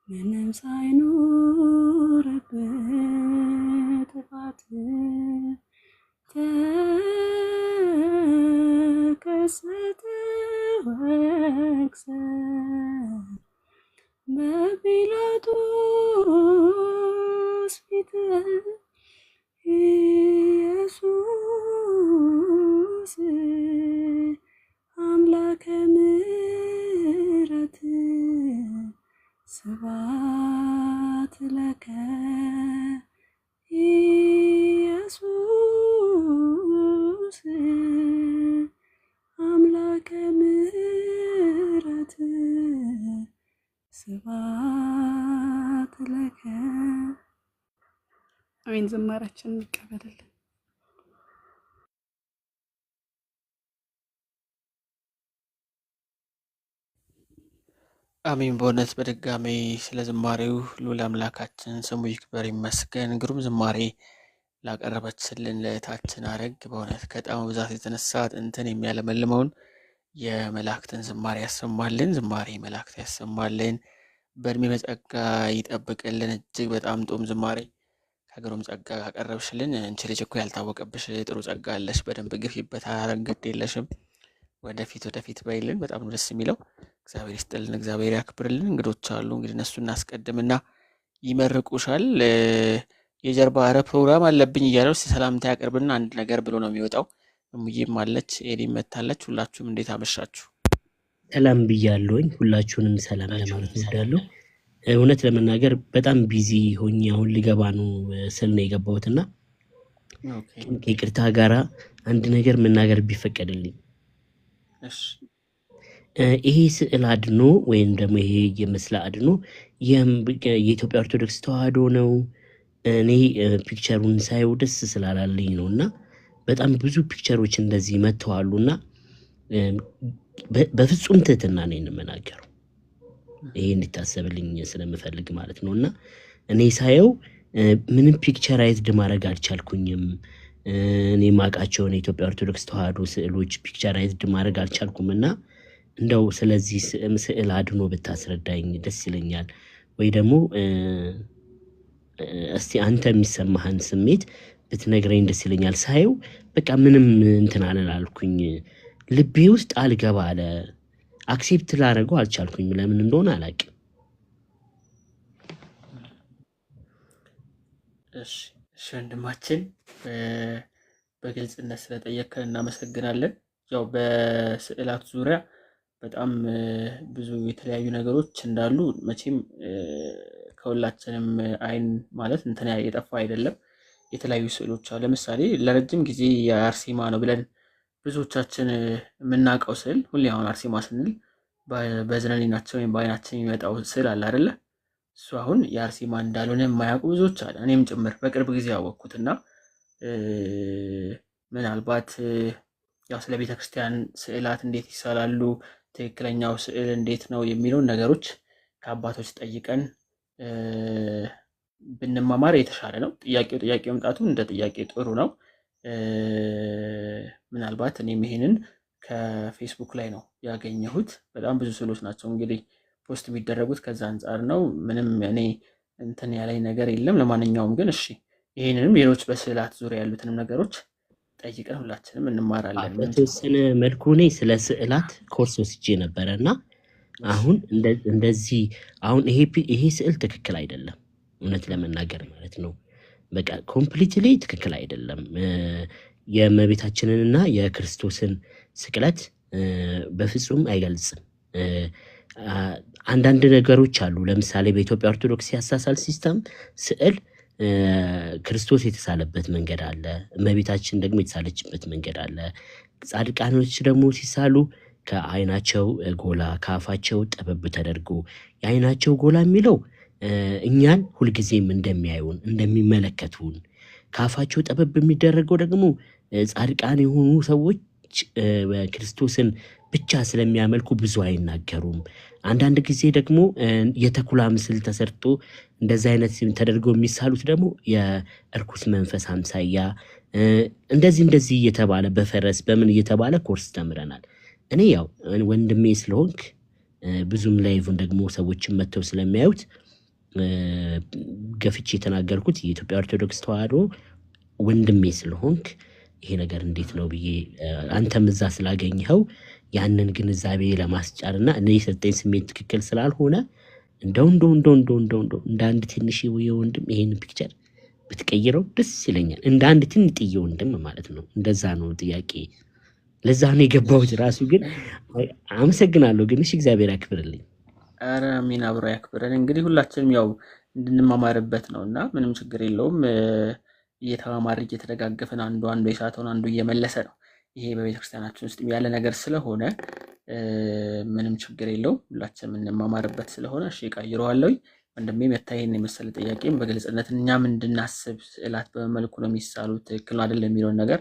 ምንም ሳይኖርበት ጥፋት ተከሰተ ወቅሰ በጲላጦስ ፊት ኢየሱስ አምላከ ምሕረት ስብሐት ለከ ኢየሱስ አምላከ ምሕረት ስብሐት ለከ። አሜን። ዝማሬያችንን እንቀበላለን። አሜን። በእውነት በድጋሚ ስለ ዝማሬው ልዑል አምላካችን ስሙ ይክበር ይመስገን። ግሩም ዝማሬ ላቀረበችልን ለእህታችን አረግ በእውነት ከጣዕሙ ብዛት የተነሳ አጥንትን የሚያለመልመውን የመላእክትን ዝማሬ ያሰማልን። ዝማሬ መላእክት ያሰማልን፣ በእድሜ በጸጋ ይጠብቅልን። እጅግ በጣም ጦም ዝማሬ ከሀገሩም ጸጋ ካቀረብሽልን እንቺ ልጅ እኮ ያልታወቀብሽ ጥሩ ጸጋ አለሽ፣ በደንብ ግፊበት፣ አረንገድ የለሽም፣ ወደፊት በይልን። በጣም ነው ደስ የሚለው። እግዚአብሔር ይስጥልን፣ እግዚአብሔር ያክብርልን። እንግዶች አሉ እንግዲህ እነሱ እናስቀድምና ይመርቁሻል። የጀርባ ፕሮግራም አለብኝ እያለው ሰላምታ ያቀርብና አንድ ነገር ብሎ ነው የሚወጣው። እሙዬም አለች፣ ኤሊም መታለች። ሁላችሁም እንዴት አመሻችሁ? ሰላም ብያለሁኝ። ሁላችሁንም ሰላም ለማለት እወዳለሁ። እውነት ለመናገር በጣም ቢዚ ሆኜ አሁን ልገባ ነው ስል ነው የገባሁትና ከይቅርታ ጋራ አንድ ነገር መናገር ቢፈቀድልኝ። ይሄ ስዕል አድኖ ወይም ደግሞ ይሄ የምስል አድኖ የኢትዮጵያ ኦርቶዶክስ ተዋህዶ ነው። እኔ ፒክቸሩን ሳየው ደስ ስላላለኝ ነው እና በጣም ብዙ ፒክቸሮች እንደዚህ መጥተዋሉና በፍጹም ትህትና ነው የምናገረው። ይሄ እንዲታሰብልኝ ስለምፈልግ ማለት ነው። እና እኔ ሳየው ምንም ፒክቸራይዝድ ማድረግ አልቻልኩኝም። እኔ ማቃቸውን የኢትዮጵያ ኦርቶዶክስ ተዋህዶ ስዕሎች ፒክቸራይዝድ ማድረግ አልቻልኩምና እንደው ስለዚህ ስዕል አድኖ ብታስረዳኝ ደስ ይለኛል። ወይ ደግሞ እስቲ አንተ የሚሰማህን ስሜት ብትነግረኝ ደስ ይለኛል። ሳየው በቃ ምንም እንትን አላልኩኝ፣ ልቤ ውስጥ አልገባ አለ። አክሴፕት ላደርገው አልቻልኩኝ፣ ለምን እንደሆነ አላውቅም። እሺ ወንድማችን በግልጽነት ስለጠየቅከን እናመሰግናለን። ያው በስዕላት ዙሪያ በጣም ብዙ የተለያዩ ነገሮች እንዳሉ መቼም ከሁላችንም አይን ማለት እንትን የጠፋ አይደለም። የተለያዩ ስዕሎች አሉ። ለምሳሌ ለረጅም ጊዜ የአርሴማ ነው ብለን ብዙዎቻችን የምናውቀው ስዕል ሁሌ አሁን አርሴማ ስንል በዝነኔናቸው ወይም በአይናችን የሚመጣው ስዕል አለ አይደለ? እሱ አሁን የአርሴማ እንዳልሆነ የማያውቁ ብዙዎች አለ፣ እኔም ጭምር በቅርብ ጊዜ ያወቅኩትና ምናልባት ያው ስለ ቤተክርስቲያን ስዕላት እንዴት ይሳላሉ፣ ትክክለኛው ስዕል እንዴት ነው የሚለውን ነገሮች ከአባቶች ጠይቀን ብንማማር የተሻለ ነው። ጥያቄ መምጣቱ እንደ ጥያቄ ጥሩ ነው። ምናልባት እኔም ይሄንን ከፌስቡክ ላይ ነው ያገኘሁት። በጣም ብዙ ስዕሎች ናቸው እንግዲህ ፖስት የሚደረጉት፣ ከዛ አንጻር ነው። ምንም እኔ እንትን ያለኝ ነገር የለም። ለማንኛውም ግን እሺ ይሄንንም ሌሎች በስዕላት ዙሪያ ያሉትንም ነገሮች ጠይቀን ሁላችንም እንማራለን። በተወሰነ መልኩ እኔ ስለ ስዕላት ኮርስ ወስጄ ነበረ እና አሁን እንደዚህ አሁን ይሄ ስዕል ትክክል አይደለም፣ እውነት ለመናገር ማለት ነው። በቃ ኮምፕሊትሊ ትክክል አይደለም። የእመቤታችንንና የክርስቶስን ስቅለት በፍጹም አይገልጽም። አንዳንድ ነገሮች አሉ። ለምሳሌ በኢትዮጵያ ኦርቶዶክስ ያሳሳል ሲስተም ስዕል ክርስቶስ የተሳለበት መንገድ አለ፣ እመቤታችን ደግሞ የተሳለችበት መንገድ አለ። ጻድቃኖች ደግሞ ሲሳሉ ከአይናቸው ጎላ ከአፋቸው ጠበብ ተደርጎ የአይናቸው ጎላ የሚለው እኛን ሁልጊዜም እንደሚያዩን እንደሚመለከቱን፣ ከአፋቸው ጠበብ የሚደረገው ደግሞ ጻድቃን የሆኑ ሰዎች ክርስቶስን ብቻ ስለሚያመልኩ ብዙ አይናገሩም። አንዳንድ ጊዜ ደግሞ የተኩላ ምስል ተሰርቶ እንደዚህ አይነት ተደርገው የሚሳሉት ደግሞ የእርኩስ መንፈስ አምሳያ እንደዚህ እየተባለ በፈረስ በምን እየተባለ ኮርስ ተምረናል። እኔ ያው ወንድሜ ስለሆንክ ብዙም ላይቭን ደግሞ ሰዎችን መጥተው ስለሚያዩት ገፍቼ የተናገርኩት የኢትዮጵያ ኦርቶዶክስ ተዋህዶ ወንድሜ ስለሆንክ ይሄ ነገር እንዴት ነው ብዬ አንተም እዛ ስላገኘኸው ያንን ግንዛቤ ለማስጫርና እኔ የሰጠኝ ስሜት ትክክል ስላልሆነ እንደው እንደ አንድ ትንሽ ወንድም ይሄን ፒክቸር ብትቀይረው ደስ ይለኛል። እንደ አንድ ትንጥዬ ወንድም ማለት ነው። እንደዛ ነው ጥያቄ። ለዛ ነው የገባሁት ራሱ። ግን አመሰግናለሁ። ግን እሺ እግዚአብሔር ያክብርልኝ። ኧረ አሜን፣ አብሮ ያክብረን። እንግዲህ ሁላችንም ያው እንድንማማርበት ነው እና ምንም ችግር የለውም። እየተማማር እየተደጋገፈን አንዱ የሳተውን አንዱ እየመለሰ ነው። ይሄ በቤተክርስቲያናችን ውስጥ ያለ ነገር ስለሆነ ምንም ችግር የለውም። ሁላችንም እንማማርበት ስለሆነ እሺ ቀይረዋለሁ። ወንድሜ መታየን የመሰለ ጥያቄም በግልጽነት እኛም እንድናስብ ስዕላት በመልኩ ነው የሚሳሉት ትክክል ነው አይደል የሚለውን ነገር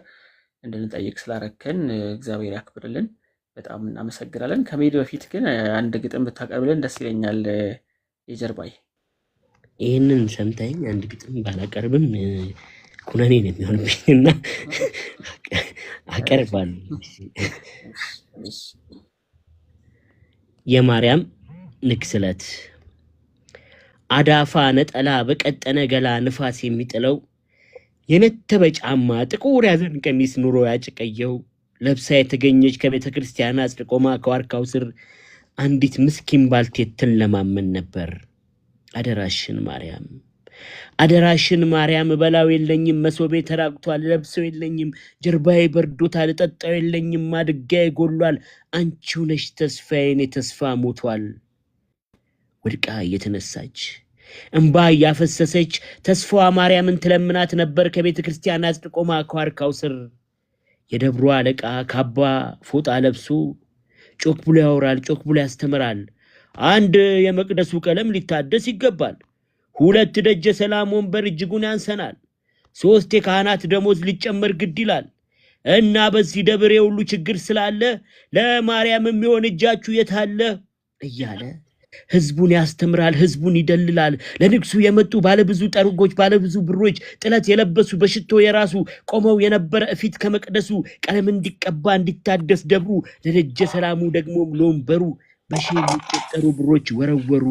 እንድንጠይቅ ስላረከን እግዚአብሔር ያክብርልን። በጣም እናመሰግናለን። ከመሄድ በፊት ግን አንድ ግጥም ብታቀርብልን ደስ ይለኛል። የጀርባይ ይህንን ሰምታኝ አንድ ግጥም ባላቀርብም ኩነኔ ነው የሚሆንብኝና አቀርባለሁ። የማርያም ንግስለት አዳፋ ነጠላ በቀጠነ ገላ ንፋስ የሚጥለው የነተበ ጫማ ጥቁር ያዘን ቀሚስ ኑሮ ያጭቀየው ለብሳ የተገኘች ከቤተ ክርስቲያን አጽድቆማ ከዋርካው ስር አንዲት ምስኪን ባልቴትን ለማመን ነበር። አደራሽን ማርያም በላው የለኝም መሶቤ ተራቅቷል ለብሰው የለኝም ጀርባዬ በርዶታል ጠጣው የለኝም ማድጋዬ ጎሏል አንቺው ነሽ ተስፋዬን የተስፋ ሞቷል። ወድቃ እየተነሳች እንባ ያፈሰሰች ተስፋዋ ማርያምን ትለምናት ነበር ከቤተ ክርስቲያን አጽድቆማ ከዋርካው ስር። የደብሩ አለቃ ካባ ፎጣ ለብሶ ጮክ ብሎ ያወራል ጮክ ብሎ ያስተምራል። አንድ የመቅደሱ ቀለም ሊታደስ ይገባል። 2 ደጀ ሰላም ወንበር እጅጉን ያንሰናል። 3 የካህናት ደሞዝ ሊጨመር ግድ ይላል እና በዚህ ደብር የሁሉ ችግር ስላለ ለማርያም የሚሆን እጃችሁ የታለ እያለ ህዝቡን ያስተምራል ህዝቡን ይደልላል። ለንግሱ የመጡ ባለብዙ ጠርጎች ባለብዙ ብሮች ጥለት የለበሱ በሽቶ የራሱ ቆመው የነበረ እፊት ከመቅደሱ ቀለም እንዲቀባ እንዲታደስ ደብሩ ለደጀ ሰላሙ ደግሞ ለወንበሩ በሺህ የሚቆጠሩ ብሮች ወረወሩ።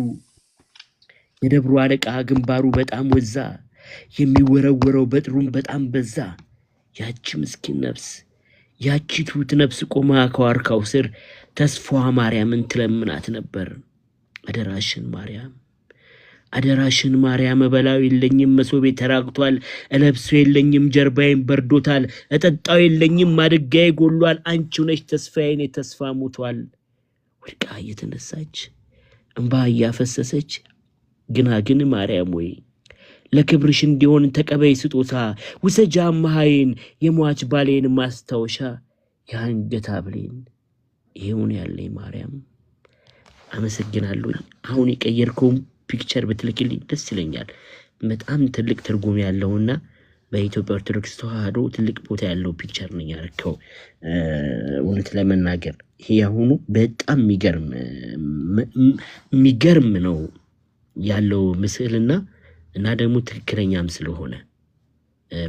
የደብሩ አለቃ ግንባሩ በጣም ወዛ የሚወረወረው በጥሩም በጣም በዛ። ያቺ ምስኪን ነፍስ ያቺ ትሁት ነፍስ ቆማ ከዋርካው ስር ተስፋዋ ማርያምን ትለምናት ነበር። አደራሽን ማርያም በላው የለኝም መሶቤ ተራቅቷል እለብሶ የለኝም ጀርባዬን በርዶታል እጠጣው የለኝም ማድጋዬ ጎሏል አንቺው ነሽ ተስፋዬን የተስፋ ሞቷል። ወድቃ እየተነሳች እንባ እያፈሰሰች ግን ማርያም ወይ ለክብርሽ እንዲሆን ተቀበይ ስጦታ ውሰጃ አማሃይን የሟች ባሌን ማስታወሻ የአንገት ሐብሌን ይሁን ያለኝ ማርያም አመሰግናለሁ። አሁን የቀየርከው ፒክቸር በትልክልኝ ደስ ይለኛል። በጣም ትልቅ ትርጉም ያለውና በኢትዮጵያ ኦርቶዶክስ ተዋህዶ ትልቅ ቦታ ያለው ፒክቸር ነው ያረከው። እውነት ለመናገር ይሄ ያሁኑ በጣም የሚገርም ነው ያለው ምስልና እና ደግሞ ትክክለኛም ስለሆነ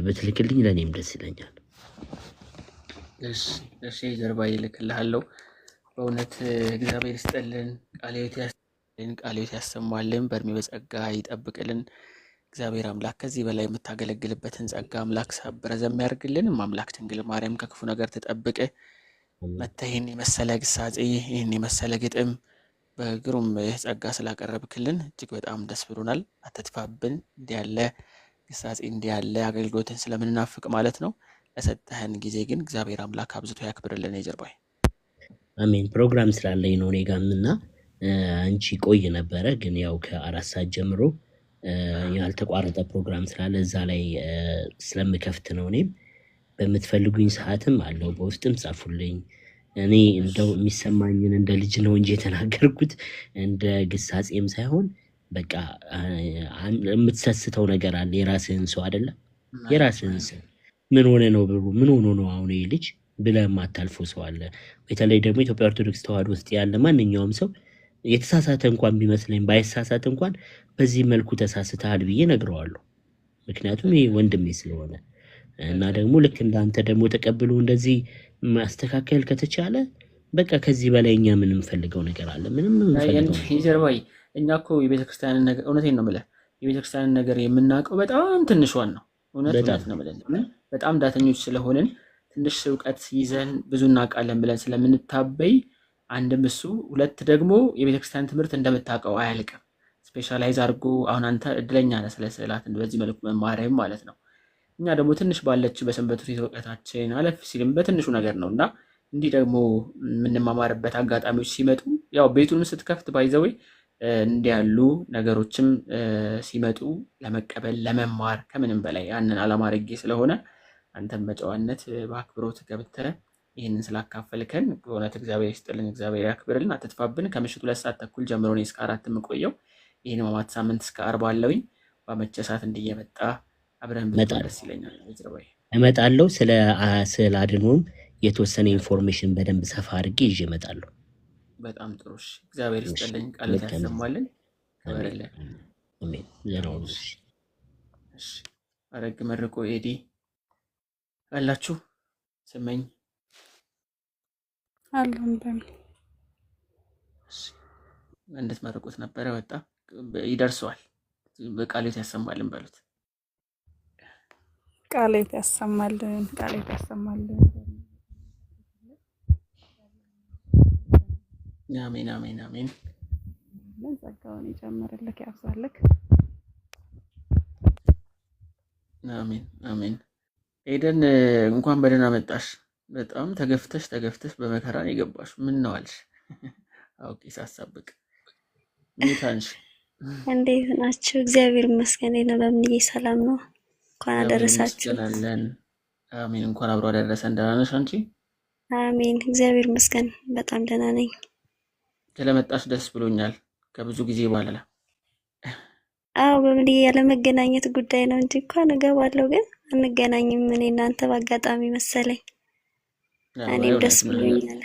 በትልክልኝ ለኔም ደስ ይለኛል። እሺ ጀርባ ይልክልሃለሁ። በእውነት እግዚአብሔር ይስጥልን፣ ቃልዮት ያሰማልን፣ በእድሜ በጸጋ ይጠብቅልን። እግዚአብሔር አምላክ ከዚህ በላይ የምታገለግልበትን ጸጋ አምላክ ረዘም ያርግልን። አምላክ ድንግል ማርያም ከክፉ ነገር ትጠብቅ። መተህ ይህን የመሰለ ግሳጼ ይህን የመሰለ ግጥም በግሩም ጸጋ ስላቀረብክልን እጅግ በጣም ደስ ብሎናል። አትጥፋብን። እንዲህ ያለ ግሳጼ እንዲህ ያለ አገልግሎትን ስለምንናፍቅ ማለት ነው። ለሰጠህን ጊዜ ግን እግዚአብሔር አምላክ አብዝቶ ያክብርልን። የጀርባይ አሜን። ፕሮግራም ስላለኝ ነው እኔ ጋርምና አንቺ ቆይ ነበረ ግን ያው ከ4 ሰዓት ጀምሮ ያልተቋረጠ ፕሮግራም ስላለ እዛ ላይ ስለምከፍት ነው። እኔም በምትፈልጉኝ ሰዓትም አለው በውስጥም ጻፉልኝ። እኔ እንደው የሚሰማኝን እንደ ልጅ ነው እንጂ የተናገርኩት እንደ ግሳጼም ሳይሆን በቃ የምትሰስተው ነገር አለ። የራስህን ሰው አይደለም የራስህን ሰው ምን ሆነ ነው ብሩ ምን ሆኖ ነው አሁን ይሄ ልጅ ብለህ የማታልፈው ሰው አለ። በተለይ ደግሞ ኢትዮጵያ ኦርቶዶክስ ተዋህዶ ውስጥ ያለ ማንኛውም ሰው የተሳሳተ እንኳን ቢመስለኝ ባይሳሳት እንኳን በዚህ መልኩ ተሳስተሃል ብዬ ነግረዋለሁ። ምክንያቱም ይሄ ወንድሜ ስለሆነ እና ደግሞ ልክ እንዳንተ ደግሞ ተቀብሎ እንደዚህ ማስተካከል ከተቻለ በቃ ከዚህ በላይ እኛ ምን እንፈልገው ነገር አለ? ምንም እንፈልገው ይዘርባይ እኛ እኮ የቤተክርስቲያንን ነገር እውነቴን ነው የምልህ የቤተክርስቲያንን ነገር የምናውቀው በጣም ትንሿን ነው። እውነት ነው የምልህ በጣም ዳተኞች ስለሆንን ትንሽ እውቀት ይዘን ብዙ እናውቃለን ብለን ስለምንታበይ አንድም እሱ ሁለት ደግሞ የቤተክርስቲያን ትምህርት እንደምታውቀው አያልቅም። ስፔሻላይዝ አድርጎ አሁን አንተ እድለኛ ነህ ስለ ስዕላት በዚህ መልኩ መማሪያም ማለት ነው። እኛ ደግሞ ትንሽ ባለችው በሰንበት ትምህርት እውቀታችን አለፍ ሲልም በትንሹ ነገር ነው እና እንዲህ ደግሞ የምንማማርበት አጋጣሚዎች ሲመጡ ያው ቤቱን ስትከፍት ባይዘወይ እንዲህ ያሉ ነገሮችም ሲመጡ ለመቀበል ለመማር ከምንም በላይ ያንን ዓላማ አድርጌ ስለሆነ አንተም በጨዋነት በአክብሮት ገብተህ ይህንን ስላካፈልከን በእውነት እግዚአብሔር ይስጥልን፣ እግዚአብሔር ያክብርልን። አትጥፋብን። ከምሽቱ 2 ሰዓት ተኩል ጀምሮ ነው እስከ 4 የምቆየው። ይህን ማማት ሳምንት እስከ 40 አለውኝ በመቼ ሰዓት እንዲየመጣ አብረን ብንመጣ ደስ ይለኛል። እመጣለሁ። ስለ አድኖም የተወሰነ ኢንፎርሜሽን በደንብ ሰፋ አድርጌ ይዤ እመጣለሁ። በጣም ጥሩ። እግዚአብሔር ይስጥልኝ፣ ቃልህ ያሰማልን። ከበረለን አሜን። ዘራው አረግ መርቆ ኤዲ አላችሁ ስመኝ አሉን እንድትመርቁት ነበረ። ወጣ ይደርሰዋል። በቃሌት ያሰማልን በሉት። ቃሌት ያሰማልን፣ ቃሌት ያሰማልን። አሜን አሜን አሜን። ጸጋውን ይጨምርልክ፣ ያብዛልክ። አሜን አሜን። ኤደን እንኳን በደህና መጣሽ። በጣም ተገፍተሽ በመከራ ነው የገባሽ። ምን ነው አልሽ? አውቄ ሳሳብቅ ሚታንሽ እንዴት ናችሁ? እግዚአብሔር ይመስገን። እኔ በምንዬ ሰላም ነው። እንኳን አደረሳችሁ። አሜን። እንኳን አብሮ አደረሰን። ደህና ነሽ አንቺ? አሜን። እግዚአብሔር ይመስገን በጣም ደህና ነኝ። ስለመጣሽ ደስ ብሎኛል። ከብዙ ጊዜ በኋላ አዎ፣ በምንዬ ያለመገናኘት ጉዳይ ነው እንጂ እንኳን እገባለሁ፣ ግን አንገናኝም። እኔ እናንተ በአጋጣሚ መሰለኝ። እኔም ደስ ብሎኛል።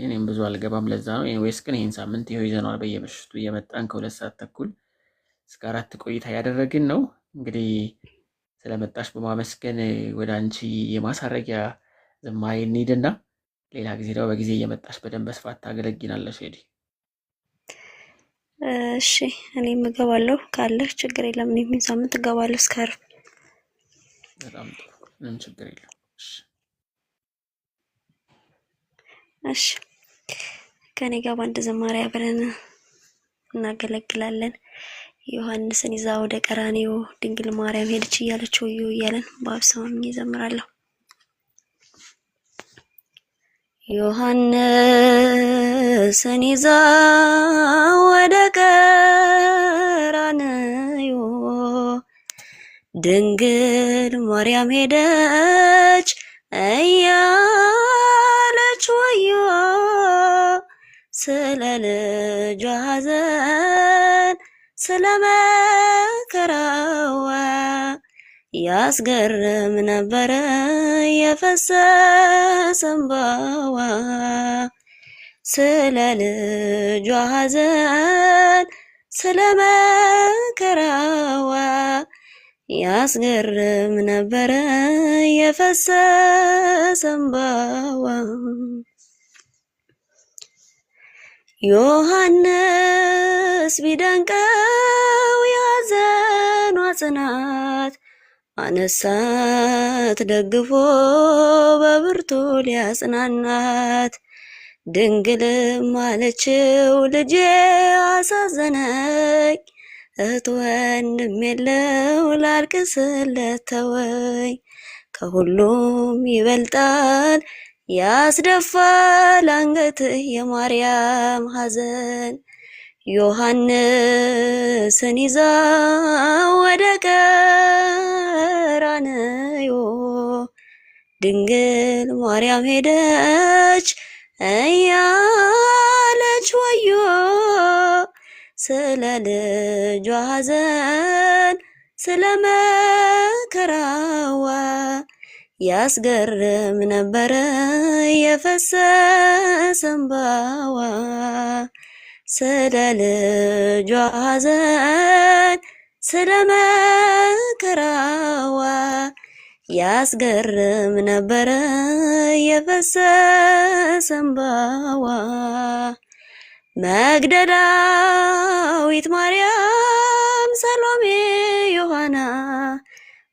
የኔም ብዙ አልገባም፣ ለዛ ነው። ኤኒዌይስ ግን ይህን ሳምንት ይኸው ይዘነዋል። በየምሽቱ እየመጣን ከ2 ሰዓት ተኩል እስከ 4 ቆይታ ያደረግን ነው። እንግዲህ ስለመጣሽ በማመስገን ወደ አንቺ የማሳረጊያ ዝማሬ እንሂድና ሌላ ጊዜ ደግሞ በጊዜ እየመጣሽ በደንብ በስፋት ታገለግናለሽ። ሄዲ እሺ፣ እኔም እገባለሁ ካለ ችግር የለም። እኔም ሳምንት እገባለሁ እስከ ዓርብ። በጣም ጥሩ፣ ምንም ችግር የለም። እሺ፣ ከኔ ጋር በአንድ ዝማሬ አብረን እናገለግላለን። ዮሐንስን ይዛ ወደ ቀራንዮ ድንግል ማርያም ሄደች እያለች ወዮ እያለን በአብሰማም እዘምራለሁ። ዮሐንስን ይዛ ወደ ቀራንዮ ድንግል ማርያም ሄደች እያለች ወዮ ስለ ልጇ ሐዘን ስለ መከራዋ ያስገርም ነበረ የፈሰሰ እንባዋ። ስለ ልጇ ሐዘን ስለ መከራዋ ያስገርም ነበረ የፈሰሰ እንባዋ። ዮሐንስ ቢደንቀው የሐዘኗ ጽናት አነሳት ደግፎ በብርቱ ሊያጽናናት። ድንግልም አለችው ልጄ አሳዘነኝ፣ እህት ወንድም የለው ላልቅስለት ተወኝ። ከሁሉም ይበልጣል ያስደፋል አንገትህ የማርያም ሐዘን። ዮሐንስን ይዛ ወደ ቀራንዮ ድንግል ማርያም ሄደች እያለች ወዮ ስለ ልጇ ሐዘን ስለ መከራዋ ያስገርም ነበረ የፈሰሰ እንባዋ። ስለ ልጇ ሐዘን ስለ መከራዋ ያስገርም ነበረ የፈሰሰ እንባዋ። መግደላዊት ማርያም፣ ሰሎሜ፣ ዮሐና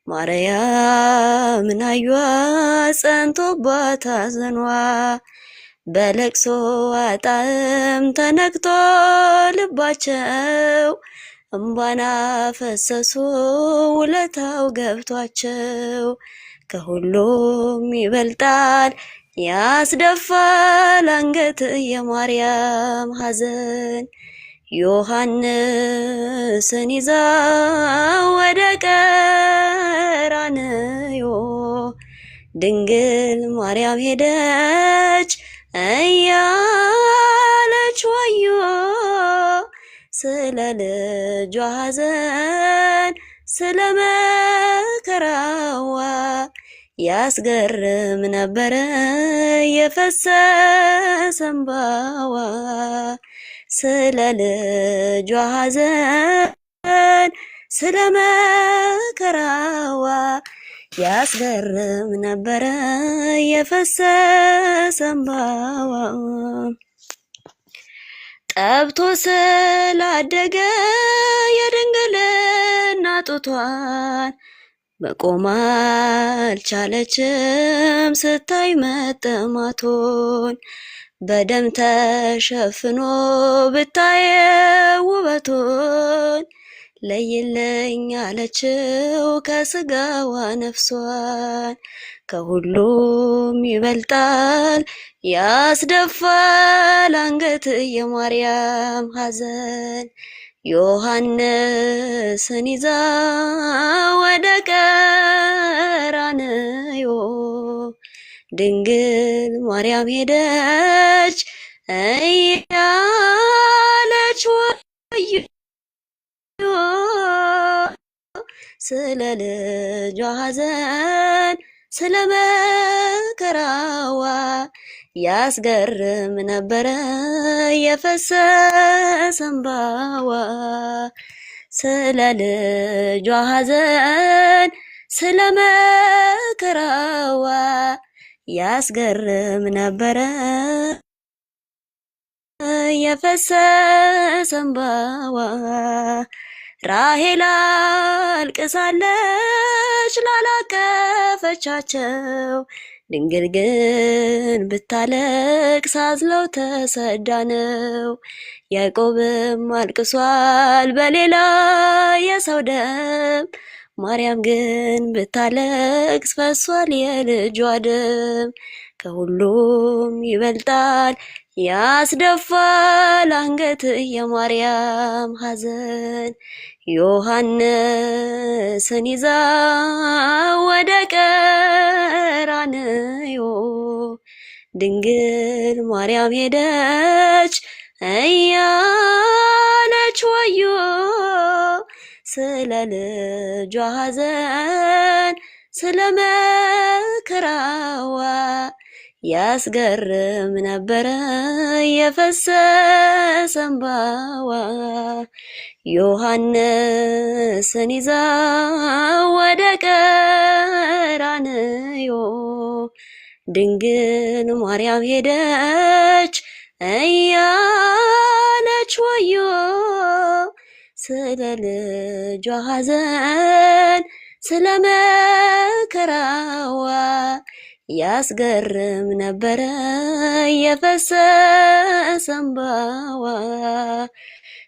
ማርያምን አዩአት ጸንቶባት ሐዘኗ። በለቅሶ ጣዕም ተነክቶ ልባቸው እምባን አፈሰሱ ውለታው ገብቷቸው። ከሁሉም ይበልጣል ያስደፋል አንገት የማርያም ሐዘን። ዮሐንስን ይዛ ወደ ቀራንዮ ድንግል ማርያም ሄደች እያለች ወዮ ስለ ልጇ ሐዘን ስለ መከራዋ ያስገርም ነበረ የፈሰሰ እንባዋ። ስለ ልጇ ሐዘን ስለ መከራዋ ያስገርም ነበረ የፈሰሰ እንባዋ። ጠብቶ ስላደገ ሞቷን መቆም አልቻለችም ስታይ መጠማቱን በደም ተሸፍኖ ብታየው ውበቱን ለይልኝ አለችው ከስጋዋ ነፍሷን ከሁሉም ይበልጣል ያስደፋል አንገት የማርያም ሐዘን ዮሐንስን ይዛ ወደ ቀራንዮ ድንግል ማርያም ሄደች እያለች ወዮ ስለ ልጇ ሐዘን ስለ መከራዋ ያስገርም ነበረ የፈሰሰ እንባዋ ስለ ልጇ ሐዘን ስለ መከራዋ ያስገርም ነበረ የፈሰሰ እንባዋ ራሔል አልቅሳለች ላላቀፈቻቸው ድንግል ግን ብታለቅስ አዝለው ተሰዳ ነው ያዕቆብም አልቅሷል በሌላ የሰው ደም ማርያም ግን ብታለቅስ ፈሷል የልጇ ደም ከሁሉም ይበልጣል ያስደፋል አንገት የማርያም ሐዘን ዮሐንስን ይዛ ወደ ቀራንዮ ድንግል ማርያም ሄደች እያለች ወዮ ስለ ልጇ ሐዘን ስለ መከራዋ ያስገርም ነበረ የፈሰሰ እንባዋ ዮሐንስን ይዛ ወደ ቀራንዮ ድንግል ማርያም ሄደች እያለች ወዮ ስለ ልጇ ሐዘን ስለ መከራዋ ያስገርም ነበረ የፈሰሰ እንባዋ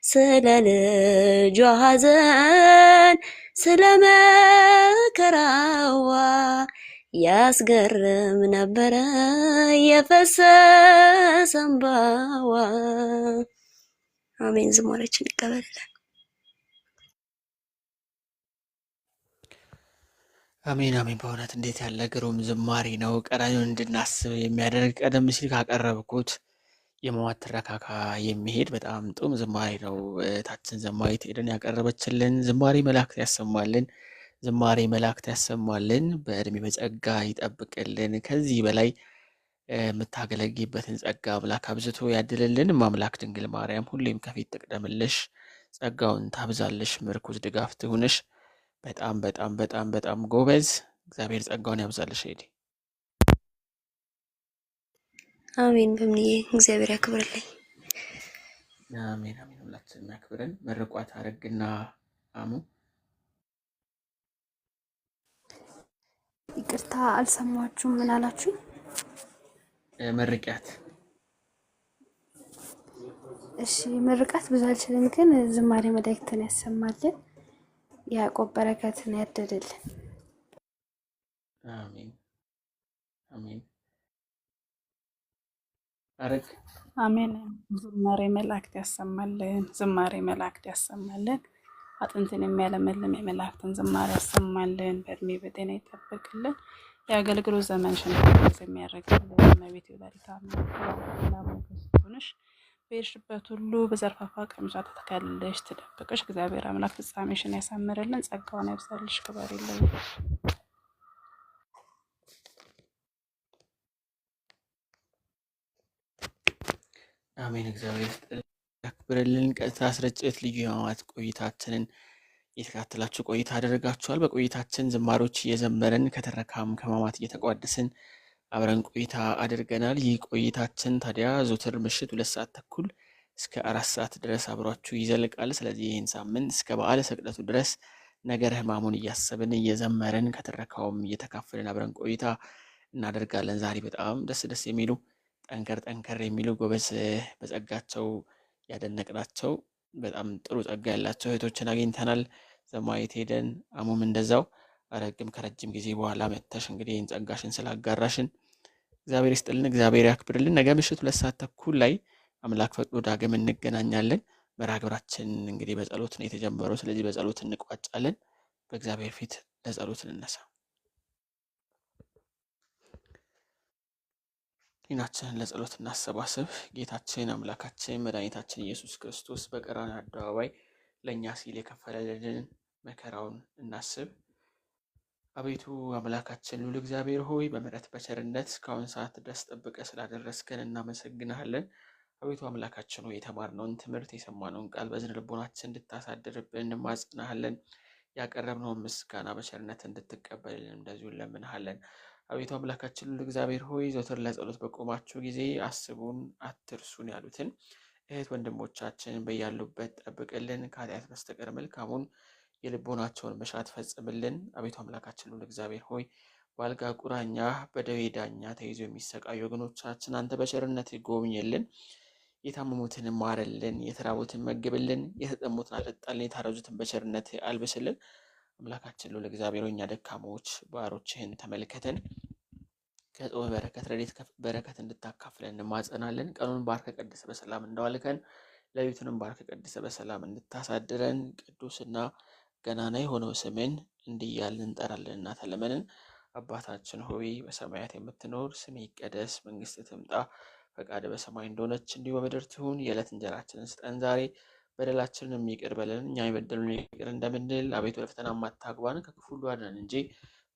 ስለ ልጇ ሐዘን ስለ መከራዋ ያስገርም ነበረ የፈሰሰ እንባዋ። አሜን። ዝማሬያችን ይቀበልልን። አሜን አሜን። በእውነት እንዴት ያለ ግሩም ዝማሬ ነው! ቀራንዮን እንድናስብ የሚያደርግ ቀደም ሲል ካቀረብኩት የመዋዕት ትረካ የሚሄድ በጣም ጥም ዝማሬ ነው። ታችን ዘማሪት ሄደን ያቀረበችልን ዝማሬ መላእክት ያሰማልን፣ ዝማሬ መላእክት ያሰማልን፣ በእድሜ በጸጋ ይጠብቅልን። ከዚህ በላይ የምታገለግይበትን ጸጋ አምላክ አብዝቶ ያድልልን። አምላክ ድንግል ማርያም ሁሌም ከፊት ትቅደምልሽ፣ ጸጋውን ታብዛልሽ፣ ምርኩዝ ድጋፍ ትሁንሽ። በጣም በጣም በጣም በጣም ጎበዝ። እግዚአብሔር ጸጋውን ያብዛልሽ ሄዲ። አሜን። በምንዬ እግዚአብሔር ያክብርልኝ። አሜን አሜን። ሁላችንም ያክብረን። መርቋት አረግና አሙ። ይቅርታ አልሰማችሁም። ምን አላችሁ? መርቂያት። እሺ ምርቃት ብዙ አልችልም፣ ግን ዝማሬ መላእክትን ያሰማልን፣ ያዕቆብ በረከትን ያድልልን። አሜን አሜን። አረግ አሜን። ዝማሬ መላእክት ያሰማልን፣ ዝማሬ መላእክት ያሰማልን። አጥንትን የሚያለመልም የመላእክትን ዝማሬ ያሰማልን፣ በእድሜ በጤና ይጠብቅልን። የአገልግሎት ዘመንሽን የሚያደርግልን እመቤቴ ወላዲተ አምላክ ሞገስ ትሁንሽ። በሄድሽበት ሁሉ በዘርፋፋ ቀሚሷ ተተከልልሽ ትደብቅሽ። እግዚአብሔር አምላክ ፍጻሜሽን ያሳምርልን፣ ጸጋውን ያብዛልሽ። ክበሪልን። አሜን። እግዚአብሔር ያክብርልን። ቀጥታ ስርጭት ልዩ የሕማማት ቆይታችንን የተካተላችሁ ቆይታ አደረጋችኋል። በቆይታችን ዝማሮች እየዘመርን ከተረካም ከሕማማት እየተቋደስን አብረን ቆይታ አድርገናል። ይህ ቆይታችን ታዲያ ዘወትር ምሽት 2 ሰዓት ተኩል እስከ 4 ሰዓት ድረስ አብሯችሁ ይዘልቃል። ስለዚህ ይህን ሳምንት እስከ በዓለ ስቅለቱ ድረስ ነገር ህማሙን እያሰብን እየዘመርን ከትረካውም እየተካፈልን አብረን ቆይታ እናደርጋለን። ዛሬ በጣም ደስ ደስ የሚሉ ጠንከር የሚሉ ጎበዝ በጸጋቸው ያደነቅናቸው በጣም ጥሩ ጸጋ ያላቸው እህቶችን አግኝተናል። ዘማዊት ሄደን አሙም እንደዛው አረግም ከረጅም ጊዜ በኋላ መጥተሽ እንግዲህ ይህን ጸጋሽን ስላጋራሽን እግዚአብሔር ይስጥልን፣ እግዚአብሔር ያክብርልን። ነገ ምሽት 2 ሰዓት ተኩል ላይ አምላክ ፈቅዶ ዳግም እንገናኛለን። መርሃ ግብራችን እንግዲህ በጸሎት ነው የተጀመረው። ስለዚህ በጸሎት እንቋጫለን። በእግዚአብሔር ፊት ለጸሎት እንነሳ። ዲናችንን ለጸሎት እናሰባስብ። ጌታችን አምላካችን መድኃኒታችን ኢየሱስ ክርስቶስ በቀራንዮ አደባባይ ለእኛ ሲል የከፈለልንን መከራውን እናስብ። አቤቱ አምላካችን ልዑል እግዚአብሔር ሆይ በምሕረት በቸርነት እስካሁን ሰዓት ድረስ ጠብቀ ስላደረስከን እናመሰግንሃለን። አቤቱ አምላካችን ሆይ የተማርነውን ትምህርት የሰማነውን ቃል በዝን ልቦናችን እንድታሳድርብን እንማጽናሃለን። ያቀረብነውን ምስጋና በቸርነት እንድትቀበልልን እንደዚሁ እንለምንሃለን። አቤቱ አምላካችን ልዑል እግዚአብሔር ሆይ ዘወትር ለጸሎት በቆማችሁ ጊዜ አስቡን አትርሱን ያሉትን እህት ወንድሞቻችን በያሉበት ጠብቅልን። ከኃጢአት በስተቀር መልካሙን የልቦናቸውን መሻት ፈጽምልን። አቤቱ አምላካችን ልዑል እግዚአብሔር ሆይ በአልጋ ቁራኛ በደዌ ዳኛ ተይዞ የሚሰቃዩ ወገኖቻችን አንተ በቸርነት ጎብኝልን። የታመሙትን ማረልን፣ የተራቡትን መግብልን፣ የተጠሙትን አጠጣልን፣ የታረዙትን በቸርነት አልብስልን። አምላካችን ልዑል እግዚአብሔር እኛ ደካሞች ባሮችህን ተመልከተን። ከጾም በረከት ረድኤት በረከት እንድታካፍለን እንማጸናለን። ቀኑን ባርከ ቀድሰ በሰላም እንዳዋልከን ሌሊቱንም ባርከ ቀድሰ በሰላም እንድታሳድረን ቅዱስና ገናና የሆነው ስምን እንዲህ እያልን እንጠራለንና ተለመንን። አባታችን ሆይ በሰማያት የምትኖር ስምህ ይቀደስ፣ መንግስትህ ትምጣ፣ ፈቃድህ በሰማይ እንደሆነች እንዲሁ በምድር ትሁን። የዕለት እንጀራችንን ስጠን ዛሬ፣ በደላችንን ይቅር በለን እኛ የበደሉንን ይቅር እንደምንል። አቤቱ ወደ ፈተና አታግባን ከክፉ ሁሉ አድነን እንጂ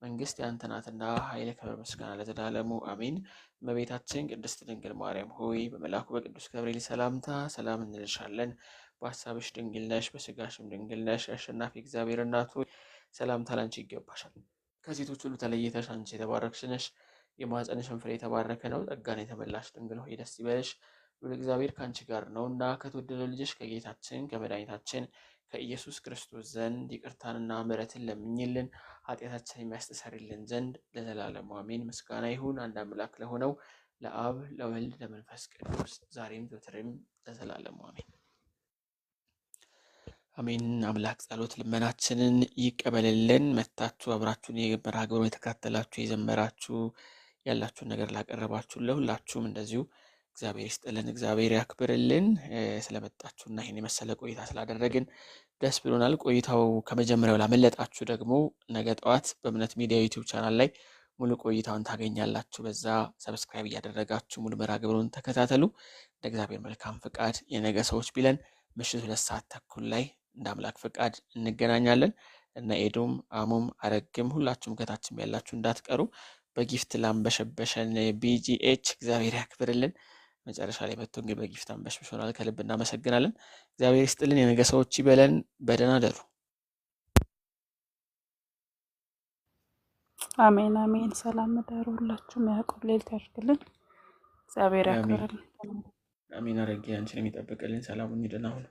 መንግስት ያንተ ናትና ኃይል፣ ክብር፣ ምስጋና ለዘላለሙ አሜን። እመቤታችን ቅድስት ድንግል ማርያም ሆይ በመልአኩ በቅዱስ ገብርኤል ሰላምታ ሰላም እንልሻለን። በሀሳብሽ ድንግል ነሽ፣ በስጋሽም ድንግል ነሽ። የአሸናፊ እግዚአብሔር እናት ሆይ ሰላምታ ላንቺ ይገባሻል። ከሴቶች ሁሉ ተለይተሽ አንቺ የተባረክሽ ነሽ፣ የማኅፀንሽን ፍሬ የተባረከ ነው። ጸጋን የተመላሽ ድንግል ሆይ ደስ ይበልሽ፣ ልዑል እግዚአብሔር ከአንቺ ጋር ነውና ከተወደደው ልጅሽ ከጌታችን ከመድኃኒታችን ከኢየሱስ ክርስቶስ ዘንድ ይቅርታንና ምሕረትን ለምኝልን ኃጢአታችን የሚያስተሰርይልን ዘንድ ለዘላለሙ አሜን። ምስጋና ይሁን አንድ አምላክ ለሆነው ለአብ ለወልድ ለመንፈስ ቅዱስ ዛሬም ዘወትርም ለዘላለሙ አሜን አሜን። አምላክ ጸሎት ልመናችንን ይቀበልልን። መታችሁ አብራችሁን የመርሃ ግብሩን የተከታተላችሁ የዘመራችሁ ያላችሁን ነገር ላቀረባችሁ ለሁላችሁም እንደዚሁ እግዚአብሔር ይስጥልን፣ እግዚአብሔር ያክብርልን። ስለመጣችሁና ይህን የመሰለ ቆይታ ስላደረግን ደስ ብሎናል። ቆይታው ከመጀመሪያው ላመለጣችሁ ደግሞ ነገ ጠዋት በእምነት ሚዲያ ዩቲዩብ ቻናል ላይ ሙሉ ቆይታውን ታገኛላችሁ። በዛ ሰብስክራይብ እያደረጋችሁ ሙሉ መርሃ ግብሩን ተከታተሉ። እንደ እግዚአብሔር መልካም ፍቃድ የነገ ሰዎች ቢለን ምሽት 2 ሰዓት ተኩል ላይ እንደ አምላክ ፍቃድ እንገናኛለን። እና ኤዶም አሙም አረግም ሁላችሁም ከታችም ያላችሁ እንዳትቀሩ። በጊፍት ላንበሸበሸን ቢጂኤች እግዚአብሔር ያክብርልን። መጨረሻ ላይ መጥቶ እንግዲህ በጊፍት አንበሽብሾናል። ከልብ እናመሰግናለን። እግዚአብሔር ይስጥልን። የነገ ሰዎች ይበለን። በደህና ደሩ። አሜን አሜን። ሰላም እደሩ። ሁላችሁም ያዕቆብ ሌሊት ያድርግልን። እግዚአብሔር ያክብርልን። አሜን። አረጌ አንቺን የሚጠብቅልን ሰላሙን ይደና ሁኑ።